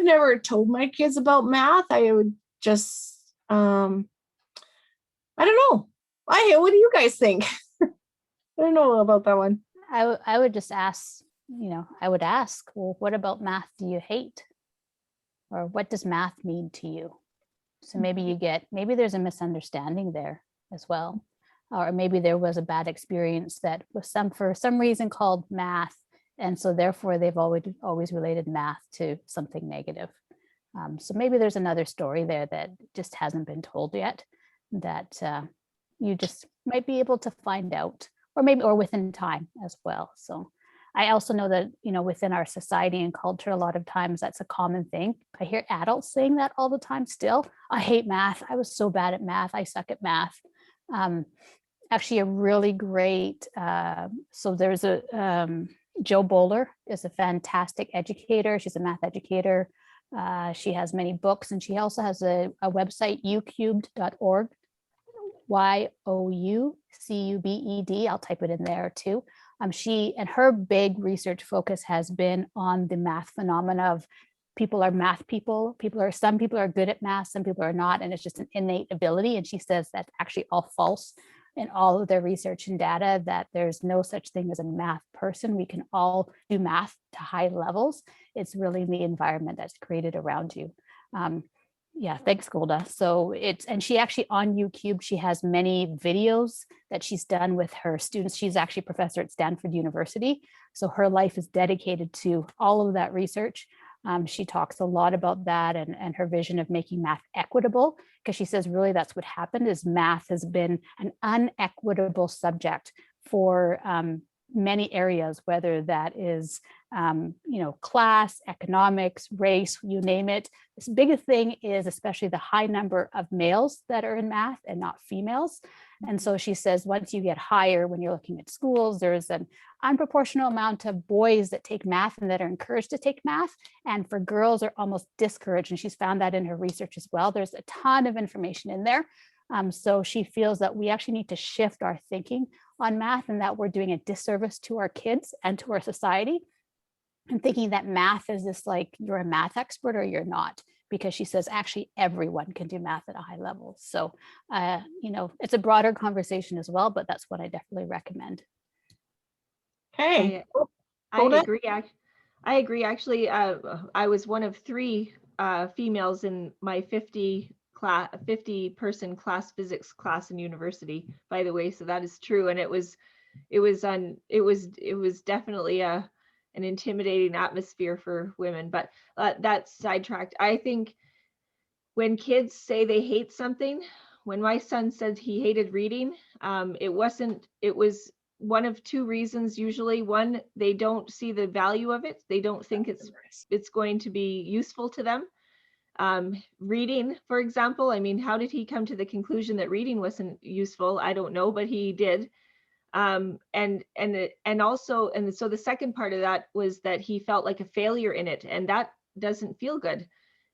never told my kids about math. I would just, I don't know. What do you guys think? I don't know about that one. I would just ask, I would ask, well, what about math do you hate? Or what does math mean to you? So maybe there's a misunderstanding there as well. Or maybe there was a bad experience that was for some reason called math. And so therefore they've always related math to something negative. So maybe there's another story there that just hasn't been told yet that you just might be able to find out, or within time as well. So I also know that, within our society and culture, a lot of times that's a common thing. I hear adults saying that all the time still. I hate math. I was so bad at math. I suck at math. Actually, a really great, so there's Jo Bowler is a fantastic educator. She's a math educator. She has many books, and she also has a website, youcubed.org, YOUCUBED. I'll type it in there too. She and her big research focus has been on the math phenomena of people are math people. Some people are good at math, some people are not, and it's just an innate ability. And she says that's actually all false in all of their research and data, that there's no such thing as a math person. We can all do math to high levels. It's really the environment that's created around you. Yeah, thanks, Golda. So and she actually on YouTube, she has many videos that she's done with her students. She's actually a professor at Stanford University. So her life is dedicated to all of that research. She talks a lot about that and her vision of making math equitable, because she says really that's what happened is math has been an unequitable subject for many areas, whether that is, class, economics, race, you name it. This biggest thing is especially the high number of males that are in math and not females. And so she says, once you get higher, when you're looking at schools, there's an unproportional amount of boys that take math and that are encouraged to take math. And for girls are almost discouraged. And she's found that in her research as well. There's a ton of information in there. So she feels that we actually need to shift our thinking on math and that we're doing a disservice to our kids and to our society. And thinking that math is this like, you're a math expert or you're not, because she says actually everyone can do math at a high level. So, it's a broader conversation as well, but that's what I definitely recommend. Okay. I agree. I agree. Actually, I was one of 3 females in my 50 person class physics class in university, by the way. So that is true. And it was definitely an intimidating atmosphere for women, but that's sidetracked. I think when kids say they hate something, when my son said he hated reading, it was one of 2 reasons usually. One, they don't see the value of it. They don't think it's going to be useful to them. Reading, for example, I mean, how did he come to the conclusion that reading wasn't useful? I don't know, but he did. So the second part of that was that he felt like a failure in it, and that doesn't feel good.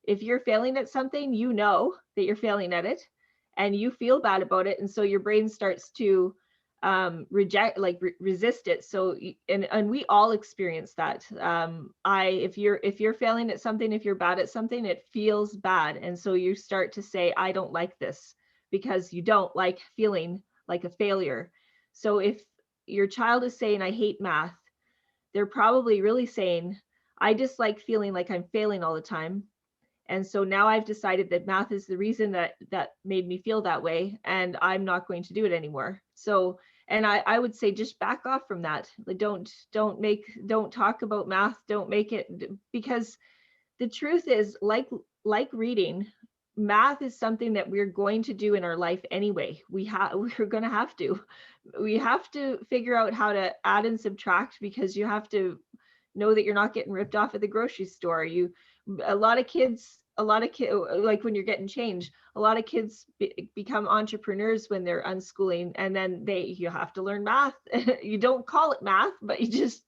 If you're failing at something, you know that you're failing at it and you feel bad about it, and so your brain starts to resist it. So and we all experience that. If you're failing at something, if you're bad at something, it feels bad, and so you start to say, I don't like this, because you don't like feeling like a failure. So if your child is saying, I hate math, they're probably really saying, I just like feeling like I'm failing all the time. And so now I've decided that math is the reason that made me feel that way, and I'm not going to do it anymore. So, and I would say just back off from that. Like, don't talk about math. Don't make it, because the truth is, like reading, math is something that we're going to do in our life anyway. We're going to have to. We have to figure out how to add and subtract, because you have to know that you're not getting ripped off at the grocery store. A lot of kids, like when you're getting change, a lot of kids become entrepreneurs when they're unschooling, and then you have to learn math. You don't call it math, but you just,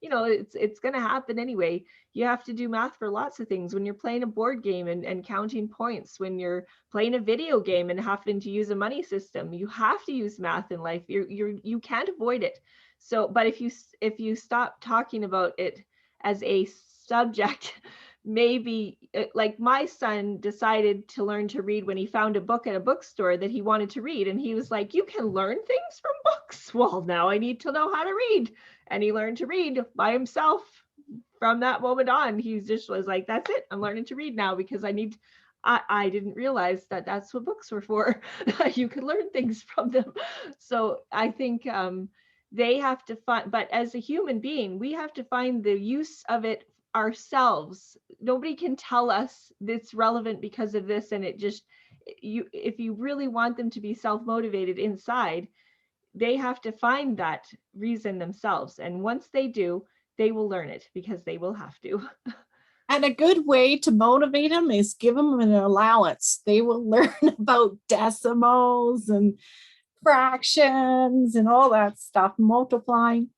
it's going to happen anyway. You have to do math for lots of things. When you're playing a board game and counting points, when you're playing a video game and having to use a money system, you have to use math in life. You can't avoid it. So, but if you stop talking about it as a subject, maybe, like my son decided to learn to read when he found a book at a bookstore that he wanted to read, and he was like, you can learn things from books. Well, now I need to know how to read. And he learned to read by himself. From that moment on, he just was like, that's it, I'm learning to read now, because I didn't realize that that's what books were for. You could learn things from them. So I think they have to find, but as a human being, we have to find the use of it ourselves. Nobody can tell us it's relevant because of this, and if you really want them to be self-motivated inside, they have to find that reason themselves. And once they do, they will learn it, because they will have to. And a good way to motivate them is give them an allowance. They will learn about decimals and fractions and all that stuff, multiplying.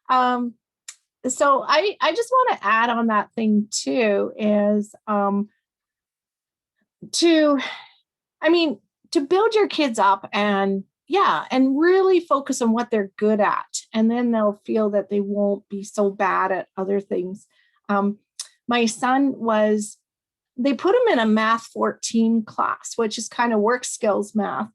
So I just want to add on that thing too, is to build your kids up and really focus on what they're good at. And then they'll feel that they won't be so bad at other things. My son they put him in a math 14 class, which is kind of work skills math.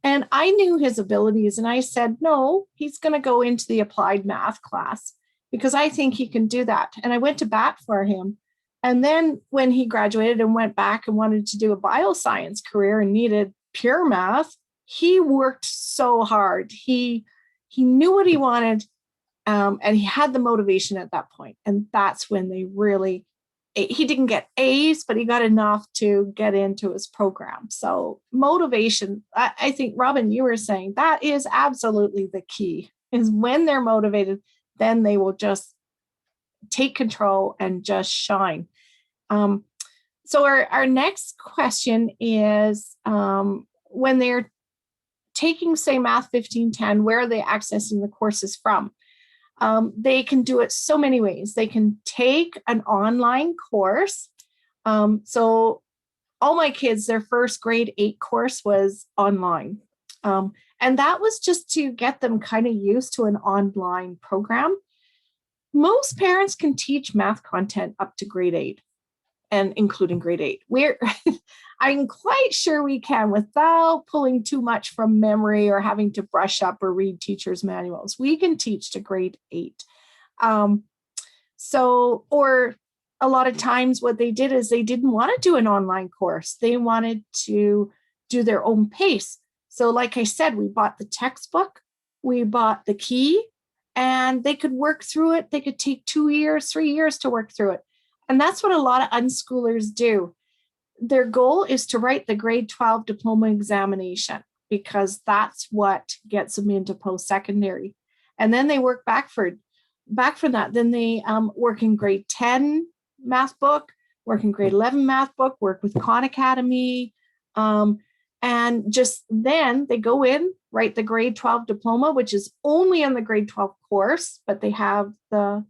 And I knew his abilities, and I said, no, he's going to go into the applied math class, because I think he can do that. And I went to bat for him. And then when he graduated and went back and wanted to do a bioscience career and needed pure math, he worked so hard. He knew what he wanted, and he had the motivation at that point. And that's when they really he didn't get A's, but he got enough to get into his program. So motivation, I think, Robin, you were saying that is absolutely the key, is when they're motivated, then they will just take control and just shine. So our next question is, when they're taking, say, Math 1510, where are they accessing the courses from? They can do it so many ways. They can take an online course. So all my kids, their first grade 8 course was online. And that was just to get them kind of used to an online program. Most parents can teach math content up to grade 8 and including grade 8. I'm quite sure we can without pulling too much from memory or having to brush up or read teachers' manuals. We can teach to grade 8. Or a lot of times what they did is they didn't want to do an online course. They wanted to do their own pace. So like I said, we bought the textbook, we bought the key, and they could work through it. They could take 2 years, 3 years to work through it. And that's what a lot of unschoolers do. Their goal is to write the grade 12 diploma examination, because that's what gets them into post-secondary. And then they work back from that. Then they work in grade 10 math book, work in grade 11 math book, work with Khan Academy. And just then they go in, write the grade 12 diploma, which is only on the grade 12 course, but they have the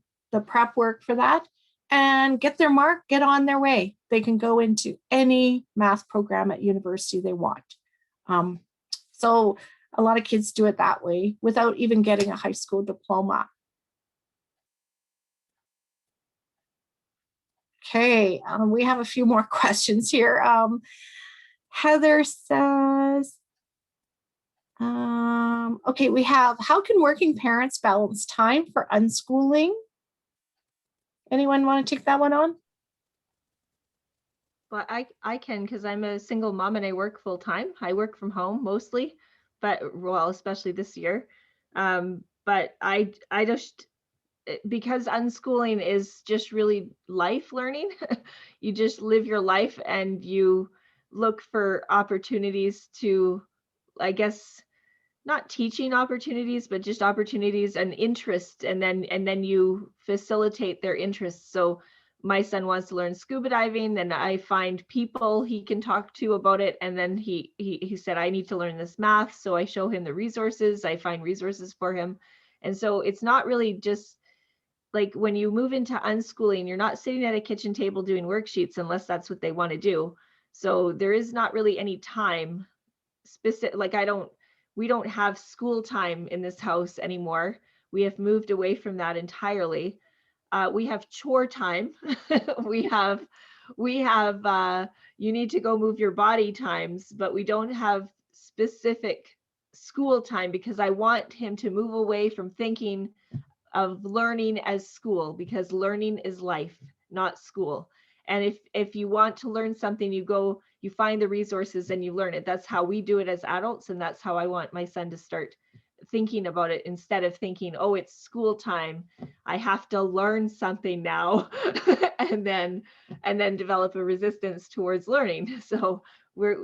prep work for that, and get their mark, get on their way. They can go into any math program at university they want. So a lot of kids do it that way without even getting a high school diploma. Okay, we have a few more questions here. Heather says, okay, we have, how can working parents balance time for unschooling? Anyone want to take that one on? Well, I can, because I'm a single mom and I work full time. I work from home mostly, but well, especially this year. But I just, because unschooling is just really life learning. You just live your life and you look for opportunities to, I guess, not teaching opportunities, but just opportunities and interests, and then you facilitate their interests. So my son wants to learn scuba diving, and I find people he can talk to about it. And then he said, I need to learn this math. So I show him the resources. I find resources for him. And so it's not really just like when you move into unschooling, you're not sitting at a kitchen table doing worksheets unless that's what they want to do. So there is not really any time specific, like we don't have school time in this house anymore. We have moved away from that entirely. We have chore time. we have you need to go move your body times, but we don't have specific school time, because I want him to move away from thinking of learning as school, because learning is life, not school. And if you want to learn something, you find the resources and you learn it. That's how we do it as adults, and that's how I want my son to start thinking about it, instead of thinking, oh, it's school time, I have to learn something now, and then develop a resistance towards learning. So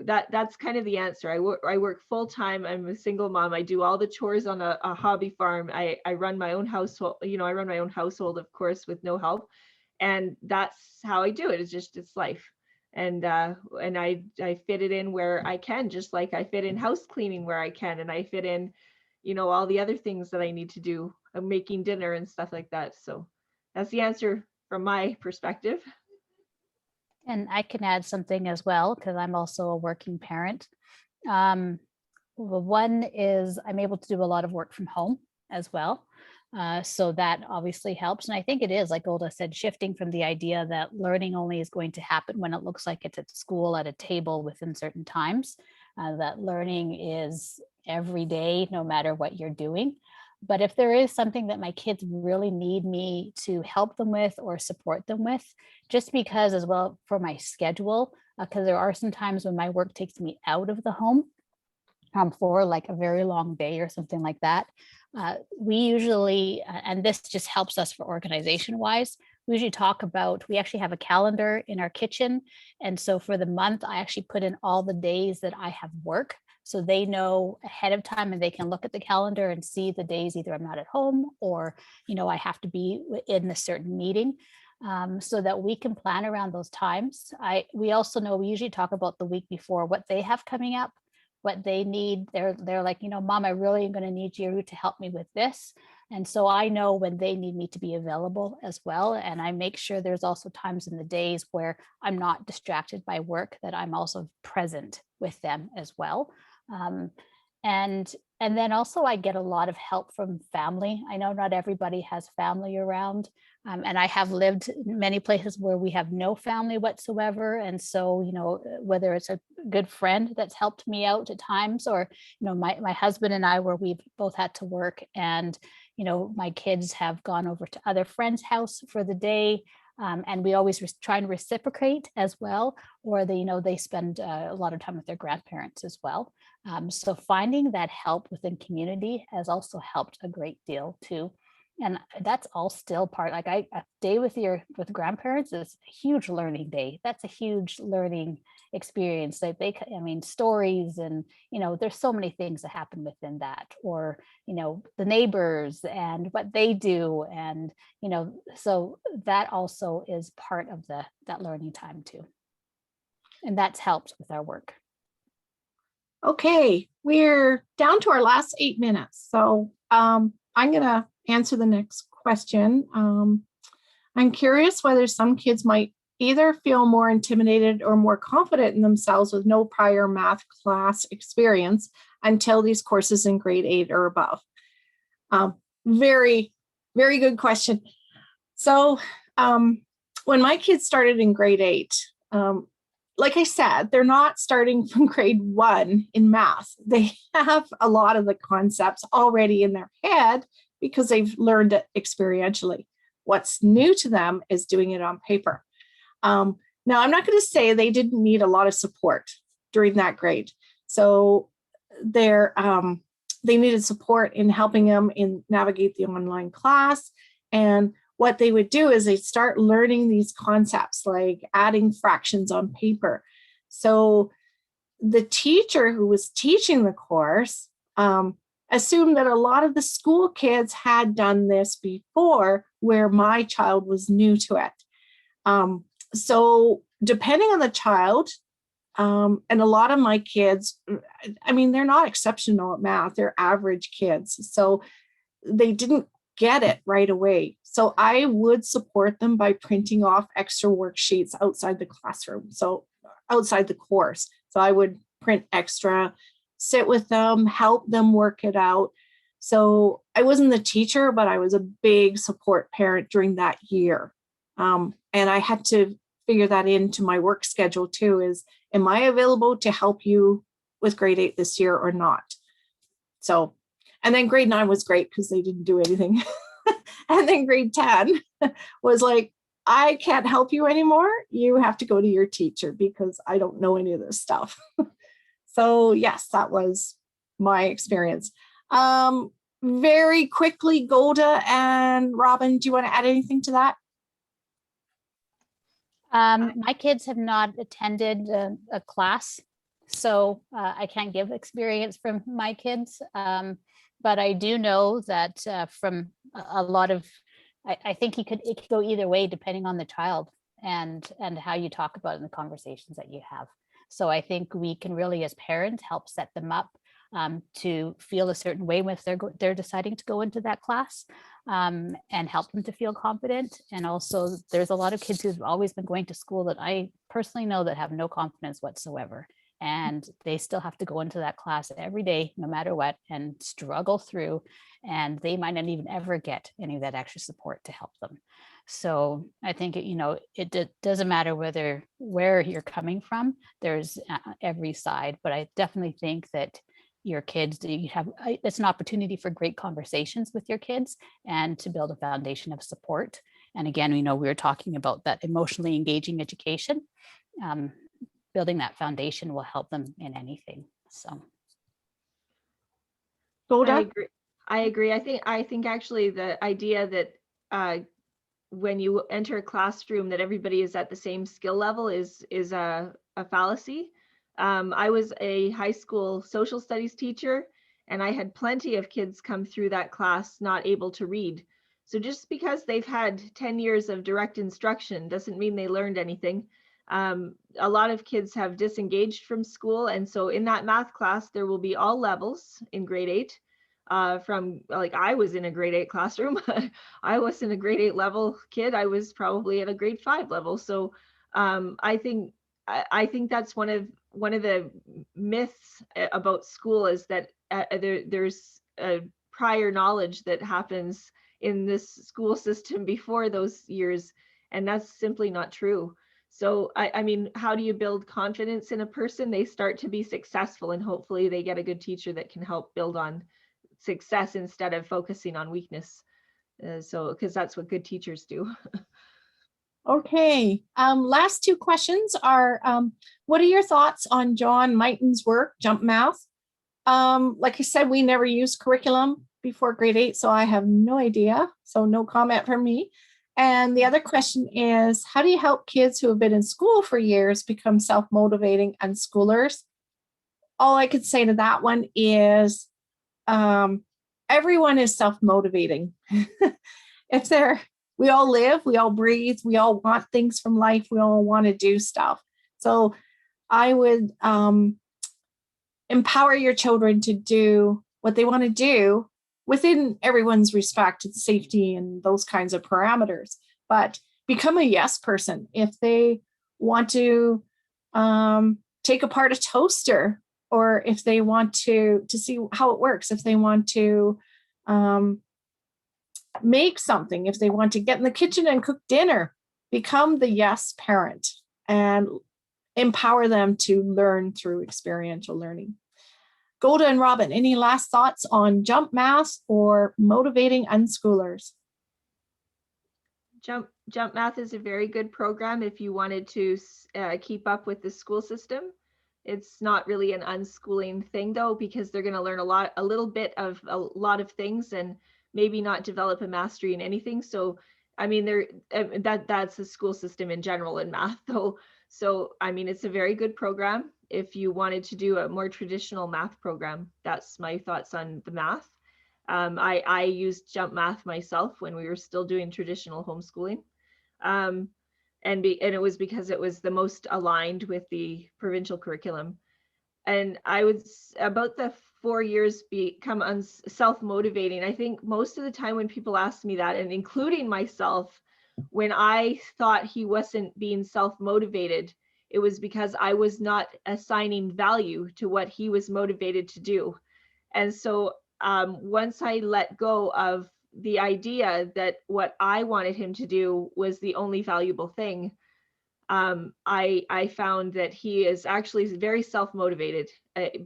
that's kind of the answer. I work full time. I'm a single mom. I do all the chores on a hobby farm. I run my own household. I run my own household, of course, with no help, and that's how I do it. It's life. And I fit it in where I can, just like I fit in house cleaning where I can, and I fit in, all the other things that I need to do, making dinner and stuff like that. So that's the answer from my perspective. And I can add something as well, because I'm also a working parent. One is I'm able to do a lot of work from home as well. So that obviously helps. And I think it is, like Golda said, shifting from the idea that learning only is going to happen when it looks like it's at school at a table within certain times, that learning is every day, no matter what you're doing. But if there is something that my kids really need me to help them with or support them with, just because as well for my schedule, because there are some times when my work takes me out of the home for like a very long day or something like that. We usually, and this just helps us for organization wise, we usually talk about, we actually have a calendar in our kitchen. And so for the month, I actually put in all the days that I have work. So they know ahead of time and they can look at the calendar and see the days either I'm not at home or, I have to be in a certain meeting. So that we can plan around those times. We also know, we usually talk about the week before what they have coming up, what they need. They're like, Mom, I really am going to need you to help me with this. And so I know when they need me to be available as well. And I make sure there's also times in the days where I'm not distracted by work, that I'm also present with them as well. And then also I get a lot of help from family. I know not everybody has family around. And I have lived in many places where we have no family whatsoever. And so, whether it's a good friend that's helped me out at times, or, my husband and I, where we've both had to work, and, my kids have gone over to other friends' house for the day. And we always try and reciprocate as well, or they spend a lot of time with their grandparents as well. So finding that help within community has also helped a great deal too. And that's all still part, like a day with grandparents is a huge learning day. That's a huge learning experience. Like stories, and, there's so many things that happen within that, or, the neighbors and what they do. And, so that also is part of that learning time too. And that's helped with our work. Okay, we're down to our last 8 minutes. So I'm going to answer the next question. I'm curious whether some kids might either feel more intimidated or more confident in themselves with no prior math class experience until these courses in grade 8 or above. Very, very good question. So when my kids started in grade 8, like I said, they're not starting from grade 1 in math. They have a lot of the concepts already in their head because they've learned it experientially. What's new to them is doing it on paper. Now, I'm not going to say they didn't need a lot of support during that grade. So they needed support in helping them navigate the online class. And what they would do is they'd start learning these concepts like adding fractions on paper. So the teacher who was teaching the course assumed that a lot of the school kids had done this before, where my child was new to it. So depending on the child, and a lot of my kids, they're not exceptional at math, they're average kids. So they didn't get it right away. So I would support them by printing off extra worksheets outside the classroom, so outside the course. So I would print extra, sit with them, help them work it out. So I wasn't the teacher, but I was a big support parent during that year. And I had to figure that into my work schedule too, is, am I available to help you with grade 8 this year or not? So, and then grade 9 was great because they didn't do anything. And then grade 10 was like, I can't help you anymore. You have to go to your teacher because I don't know any of this stuff. So yes, that was my experience. Very quickly, Golda and Robin, do you want to add anything to that? My kids have not attended a class, so I can't give experience from my kids. But I do know that from a lot of, I think it could go either way depending on the child and how you talk about it in the conversations that you have. So I think we can really, as parents, help set them up to feel a certain way if they're deciding to go into that class, and help them to feel confident. And also, there's a lot of kids who've always been going to school that I personally know that have no confidence whatsoever. And they still have to go into that class every day, no matter what, and struggle through. And they might not even ever get any of that extra support to help them. So I think, it doesn't matter where you're coming from. There's every side, but I definitely think that your kids, it's an opportunity for great conversations with your kids and to build a foundation of support. And again, we were talking about that emotionally engaging education. Building that foundation will help them in anything. So, Golda? I agree. I think actually the idea that when you enter a classroom that everybody is at the same skill level is a fallacy. I was a high school social studies teacher, and I had plenty of kids come through that class not able to read. So just because they've had 10 years of direct instruction doesn't mean they learned anything. A lot of kids have disengaged from school, and so in that math class, there will be all levels in grade 8. From like I was in a grade 8 classroom. I wasn't a grade 8 level kid. I was probably at a grade 5 level. So I think that's one of the myths about school is that there's a prior knowledge that happens in this school system before those years, and that's simply not true. So I mean, how do you build confidence in a person? They start to be successful, and hopefully they get a good teacher that can help build on success instead of focusing on weakness. So because that's what good teachers do. Okay, last two questions are, what are your thoughts on John Mighton's work, Jump Math? Like I said, we never used curriculum before grade 8, so I have no idea. So no comment from me. And the other question is, how do you help kids who have been in school for years become self-motivating unschoolers? All I could say to that one is, everyone is self-motivating. If they're, we all live, we all breathe, we all want things from life, we all want to do stuff. So I would empower your children to do what they want to do within everyone's respect and safety and those kinds of parameters. But become a yes person. If they want to take apart a toaster, or if they want to see how it works, if they want to make something, if they want to get in the kitchen and cook dinner, become the yes parent and empower them to learn through experiential learning. Golda and Robin, any last thoughts on Jump Math or motivating unschoolers? Jump Math is a very good program if you wanted to keep up with the school system. It's not really an unschooling thing though, because they're going to learn a little bit of a lot of things and maybe not develop a mastery in anything. So, I mean, that's the school system in general in math though. So, I mean, it's a very good program. If you wanted to do a more traditional math program, that's my thoughts on the math. I used Jump Math myself when we were still doing traditional homeschooling. And it was because it was the most aligned with the provincial curriculum. And I would, about the 4 years become self-motivating. I think most of the time when people ask me that, and including myself, when I thought he wasn't being self-motivated, it was because I was not assigning value to what he was motivated to do. And so once I let go of the idea that what I wanted him to do was the only valuable thing, I found that he is actually very self-motivated,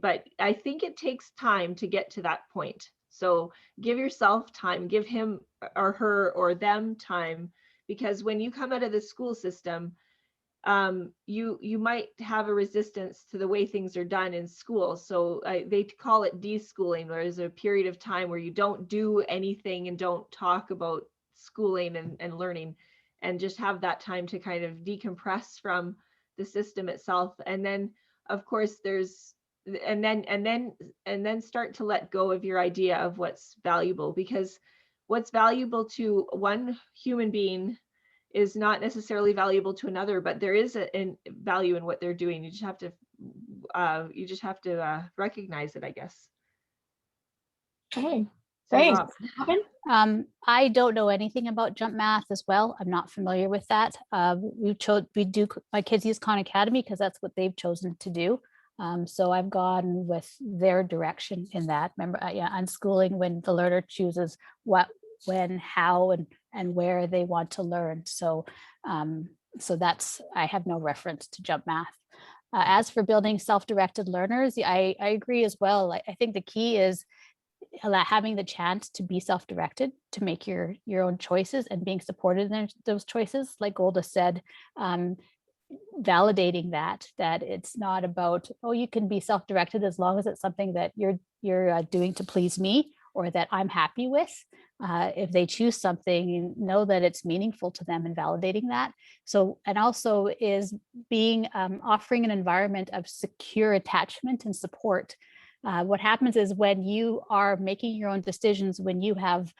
but I think it takes time to get to that point. So give yourself time, give him or her or them time, because when you come out of the school system, you might have a resistance to the way things are done in school. So they call it deschooling, where there's a period of time where you don't do anything and don't talk about schooling and learning, and just have that time to kind of decompress from the system itself. And then of course there's and then start to let go of your idea of what's valuable, because what's valuable to one human being is not necessarily valuable to another, but there is a value in what they're doing. You just have to recognize it, I guess. Okay, So, thanks. Robin? I don't know anything about Jump Math as well. I'm not familiar with that. My kids use Khan Academy because that's what they've chosen to do. So I've gone with their direction in that. Remember, unschooling, when the learner chooses what, when, how, and where they want to learn. So that's, I have no reference to Jump Math. As for building self-directed learners, I agree as well. I think the key is having the chance to be self-directed, to make your own choices and being supported in those choices. Like Golda said, validating that it's not about, oh, you can be self-directed as long as it's something that you're doing to please me or that I'm happy with. If they choose something, you know that it's meaningful to them and validating that. So, and also is being offering an environment of secure attachment and support. What happens is when you are making your own decisions, when you have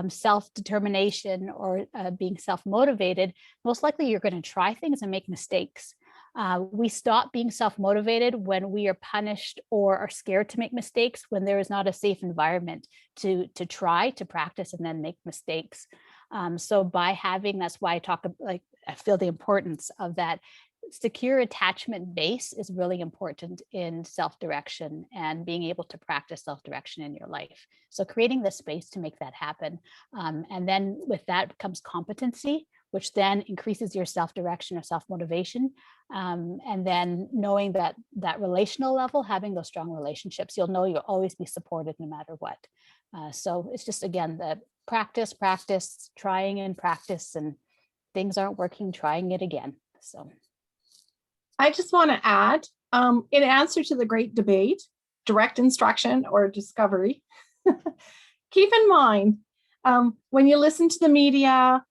self-determination or being self-motivated, most likely you're going to try things and make mistakes. We stop being self-motivated when we are punished or are scared to make mistakes, when there is not a safe environment to try, to practice, and then make mistakes. So by having, that's why I feel the importance of that secure attachment base is really important in self-direction and being able to practice self-direction in your life. So creating the space to make that happen. And then with that comes competency, which then increases your self-direction or self-motivation. And then knowing that relational level, having those strong relationships, you'll know you'll always be supported no matter what. So it's just, again, the practice, trying and practice, and things aren't working, trying it again. So I just want to add, in answer to the great debate, direct instruction or discovery, keep in mind, when you listen to the media,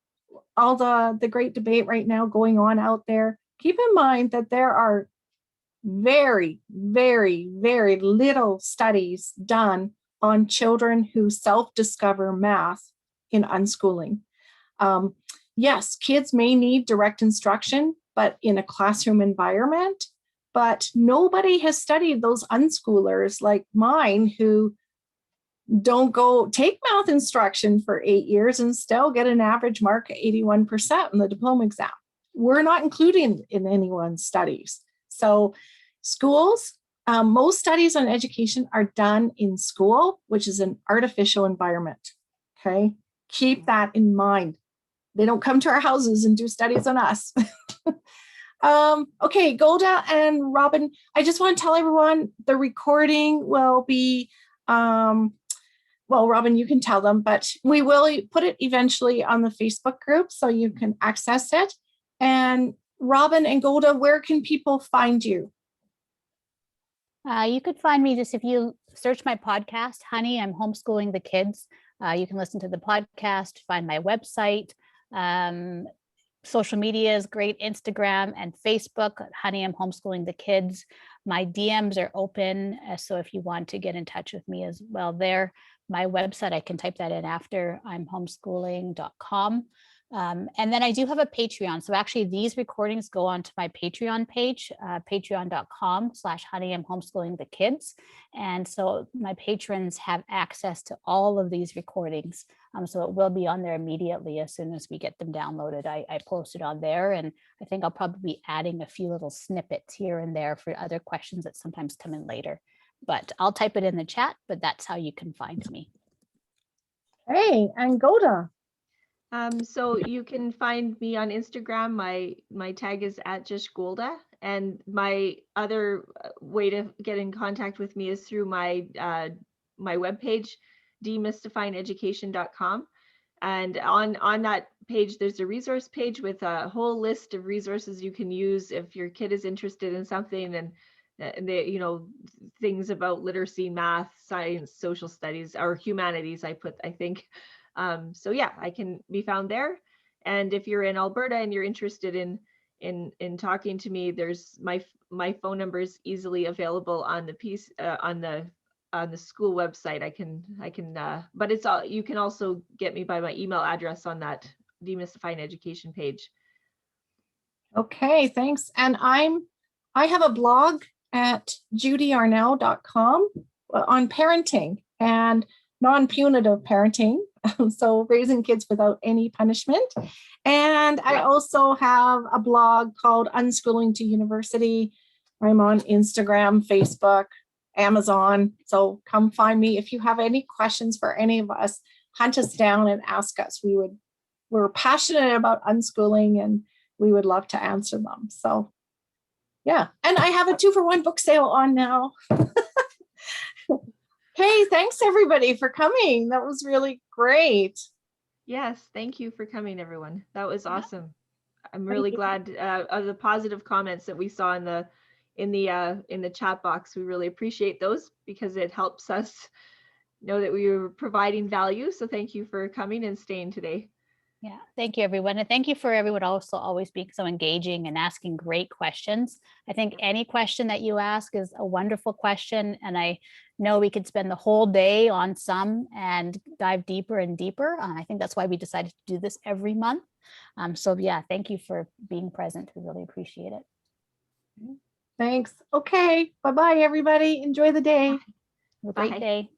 all the great debate right now going on out there, keep in mind that there are very, very, very little studies done on children who self-discover math in unschooling. Yes, kids may need direct instruction, but in a classroom environment, but nobody has studied those unschoolers like mine who don't go take math instruction for 8 years and still get an average mark of 81% in the diploma exam. We're not including in anyone's studies. So schools, most studies on education are done in school, which is an artificial environment. Okay, keep that in mind. They don't come to our houses and do studies on us. Okay, Golda and Robin, I just want to tell everyone the recording will be, well, Robin, you can tell them, but we will put it eventually on the Facebook group so you can access it. And Robin and Golda, where can people find you? You could find me just if you search my podcast, Honey, I'm Homeschooling the Kids. You can listen to the podcast, find my website. Social media is great, Instagram and Facebook, Honey, I'm Homeschooling the Kids. My DMs are open, so if you want to get in touch with me as well there. My website, I can type that in after, I'm homeschooling.com. And then I do have a Patreon. So actually these recordings go onto my Patreon page, patreon.com/Honey, I'm Homeschooling the Kids. And so my patrons have access to all of these recordings. So it will be on there immediately as soon as we get them downloaded. I post it on there, and I think I'll probably be adding a few little snippets here and there for other questions that sometimes come in later. But I'll type it in the chat, but that's how you can find me. Hey, and Golda. So you can find me on Instagram. My tag is @justgolda, and my other way to get in contact with me is through my my webpage, demystifyingeducation.com. And on that page, there's a resource page with a whole list of resources you can use if your kid is interested in something, and they, you know, things about literacy, math, science, social studies, or humanities, I think. So yeah, I can be found there. And if you're in Alberta and you're interested in talking to me, there's my phone number is easily available on the piece on the school website. I can but it's all, you can also get me by my email address on that Demystifying Education page. Okay, thanks. And I have a blog at judyarnell.com on parenting and non-punitive parenting. So raising kids without any punishment. And I also have a blog called Unschooling to University. I'm on Instagram, Facebook, Amazon. So come find me. If you have any questions for any of us, hunt us down and ask us. We're passionate about unschooling and we would love to answer them. So yeah. And I have a 2-for-1 book sale on now. Hey, thanks everybody for coming. That was really great. Yes, thank you for coming, everyone. That was awesome. I'm really glad of the positive comments that we saw in the chat box. We really appreciate those because it helps us know that we were providing value. So thank you for coming and staying today. Yeah, thank you, everyone. And thank you for everyone also always being so engaging and asking great questions. I think any question that you ask is a wonderful question. And I know we could spend the whole day on some and dive deeper and deeper. I think that's why we decided to do this every month. So yeah, thank you for being present. We really appreciate it. Thanks. Okay. Bye-bye, everybody. Enjoy the day. Have a great Bye. day.